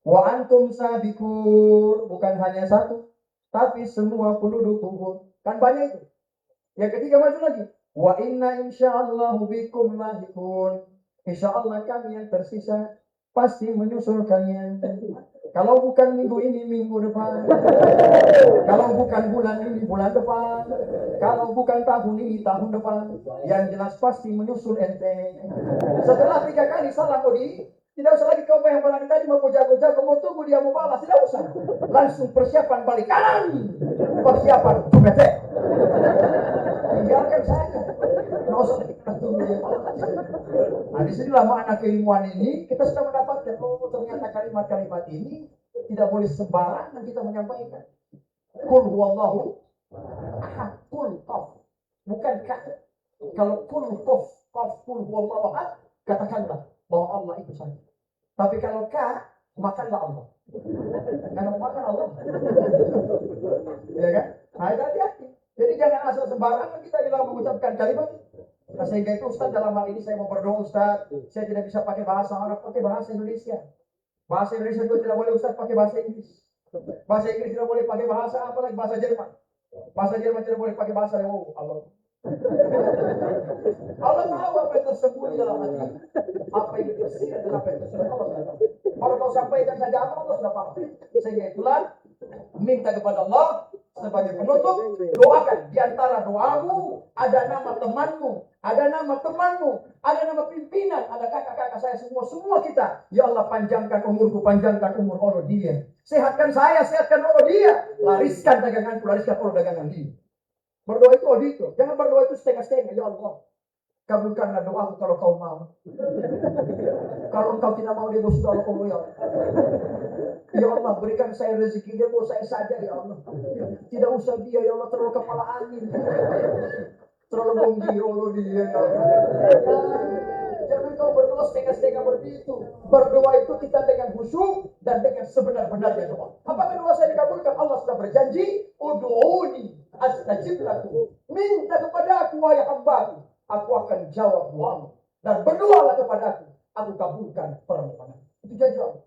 Wa antum sabiqun. Bukan hanya satu, tapi semua penduduk kubur. Kan banyak itu. Yang ketiga maju lagi. Wa inna insyaallahu bikum lahiqun. Insyaallah kami yang tersisa pasti menyusul kalian. Kalau bukan minggu ini, minggu depan. Kalau bukan bulan ini, bulan depan. Kalau bukan tahun ini, tahun depan. Yang jelas pasti menyusul ente. Setelah 3 kali salam Odi, tidak usah lagi kau yang barang tadi mau jago-jago, mau tunggu dia mau balas, tidak usah. Langsung persiapan balik kanan. Persiapan jumete. Tinggalkan saja. Tidak usah kita tunggu dia balas. Nah, di sinilah makna keilmuan ini kita sudah mendapatkan. Oh, ternyata kalimat-kalimat ini tidak boleh sembarangan kita menyampaikan. Qul huwallahu ahad, qul qaf. Bukan kaf. Kalau qul qaf, qul huwallahu ahad, katakanlah bahwa Allah itu saja. Tapi kalau ka, makanlah Allah. Karena makan Allah. Ya kan? Nah, itu hati-hati. Jadi jangan asal sembarangan kita bilang mengucapkan kalimat. Nah, sehingga itu Ustaz, dalam hal ini saya mau berdoa Ustaz, saya tidak bisa pakai bahasa Arab, pakai bahasa Indonesia. Bahasa Indonesia juga tidak boleh Ustaz pakai bahasa Inggris. Bahasa Inggris tidak boleh pakai bahasa apa lagi, bahasa Jerman. Bahasa Jerman tidak boleh pakai bahasa Allah. Allah tahu apa yang tersembunyi dalam hati, apa yang tersirat dan apa yang tersirat Allah sudah tahu. Kalau kau sampaikan saja apa Allah sudah paham. Sehingga itulah minta kepada Allah sebagai penutup, doakan di antara doamu ada nama temanmu, ada nama temanmu, ada nama pimpinan, ada kakak-kakak saya semua kita. Ya Allah, panjangkan umurku, panjangkan umur Allah dia. Sehatkan saya, sehatkan Allah dia. Lariskan daganganku, lariskan Allah dagangan dia. Berdoa itu audito. Jangan berdoa itu setengah-setengah. Ya Allah, kabulkanlah doaku kalau kau mau. Kalau engkau tidak mau, dia sudah Allah ya. Ya Allah, berikan saya rezeki, dia mau saya saja ya Allah. Tidak usah dia ya Allah, terlalu kepala angin. Terlalu menggiro dia ya Allah. Jangan kau berdoa setengah-setengah begitu. Berdoa itu kita dengan khusyuk dan dengan sebenar-benarnya doa. Apakah doa saya dikabulkan? Allah sudah berjanji, ud'uni astajib lakum. Minta kepada aku wahai hamba-Ku, aku akan jawab doamu. Dan berdoalah kepada aku kabulkan permohonan. Itu janji Allah.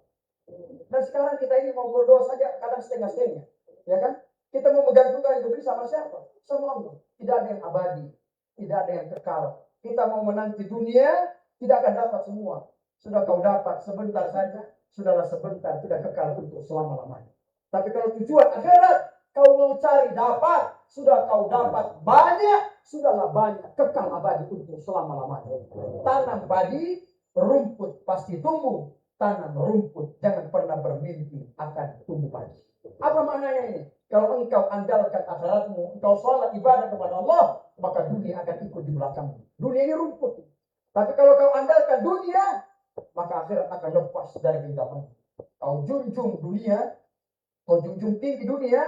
Dan sekarang kita ini mau berdoa saja kadang setengah-setengah, ya kan? Kita mau menggantungkan hidup ini sama siapa? Sama Allah. Tidak ada yang abadi, tidak ada yang kekal. Kita mau menanti dunia, tidak akan dapat semua. Sudah kau dapat sebentar saja, sudahlah sebentar, tidak kekal untuk selama-lamanya. Tapi kalau tujuan akhirat, Kau mau cari dapat, sudah kau dapat banyak, sudahlah banyak, kekal abadi untuk selama-lamanya. Tanam padi, rumput pasti tumbuh. Tanam rumput, jangan pernah bermimpi akan tumbuh padi. Apa maknanya ini? Kalau engkau andalkan akhiratmu, engkau sholat ibadah kepada Allah, maka dunia akan ikut di belakangmu. Dunia ini rumput. Tapi kalau kau andalkan dunia, maka akhirat akan lepas dari genggaman. Kau junjung dunia, kau junjung tinggi dunia,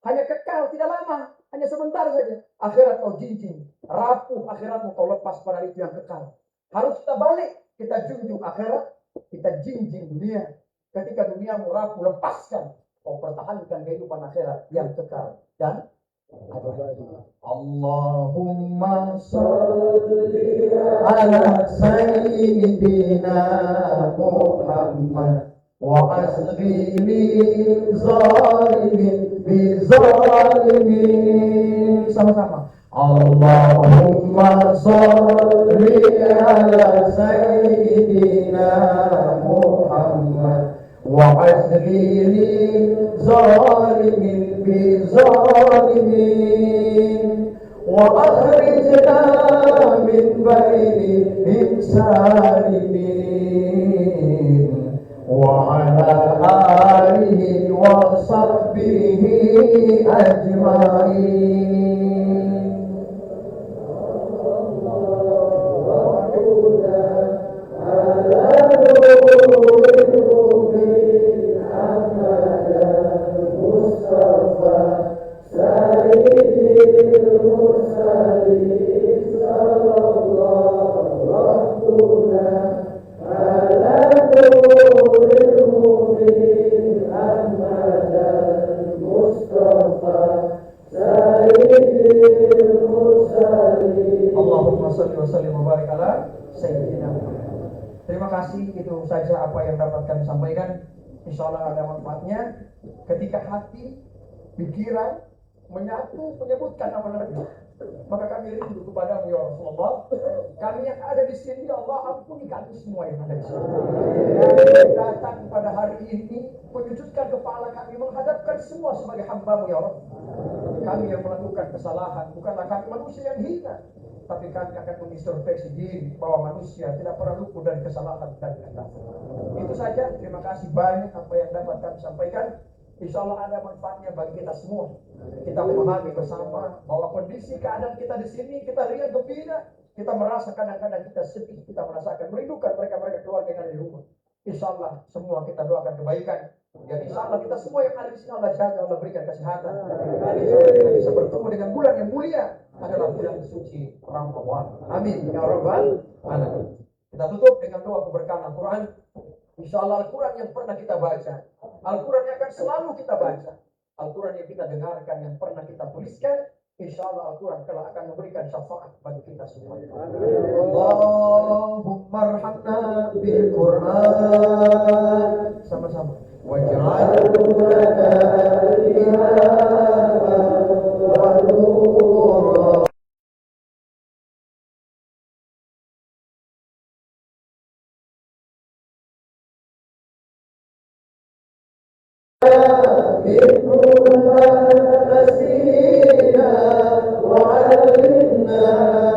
hanya kekal, tidak lama, hanya sebentar saja. Akhirat kau jinjing, rapuh akhiratmu, kau lepas pada itu yang kekal. Harus kita balik, kita junjung akhirat, kita jinjing dunia. Ketika duniamu rapuh, lepaskan. Kau pertahankan kehidupan akhirat yang kekal. Dan Allahumma salli ala sayyidina Muhammad wa asri lil zalimin bi zalimin. Sama-sama. Allahumma salli ala sayyidina Muhammad wa asri lil zalimin bi zalimin wa akhrijna min bainihim salimin wa ala alihi wa sahbihi ajma'in. Allahumma salli wa sallim wa barik ala sayyidina Muhammad. Terima kasih, itu saja apa yang dapat kami sampaikan. Insyaallah ada manfaatnya ketika hati, pikiran menyatu menyebutkan nama Nabi. Maka kami rindu kepadamu ya Rasulullah. Kami yang ada di sini, ya Allah, ampuni kami semua yang ada di sini. Kami datang pada hari ini menyujudkan kepala kami, menghadapkan semua sebagai hamba-Mu ya Allah. Kami yang melakukan kesalahan, bukanlah kami manusia yang hina, tapi kami akan mengintrospeksi diri bahwa manusia tidak pernah luput dari kesalahan dan kesalahan. Itu saja. Terima kasih banyak apa yang dapat kami sampaikan. Insya Allah ada manfaatnya bagi kita semua. Kita memahami bersama bahwa kondisi keadaan kita di sini, kita riang gembira, kita merasa kadang-kadang kita sedih, kita merasakan merindukan mereka-mereka keluarga yang ada di rumah. Insya Allah semua kita doakan kebaikan. Dan insya Allah kita semua yang ada di sini Allah jaga, Allah berikan kesehatan. Kita bisa bertemu dengan bulan yang mulia, adalah bulan suci Ramadan. Amin ya rabbal alamin. Kita tutup dengan doa keberkahan Al-Quran. Insya Allah Al-Quran yang pernah kita baca, Al-Quran yang akan selalu kita baca, Al-Quran yang kita dengarkan, yang pernah kita tuliskan, insya Allah Al-Quran telah akan memberikan syafaat bagi kita semua. Allahumma arhamna bil Quran. Sama-sama. Waj'alna wa nura. وعلمنا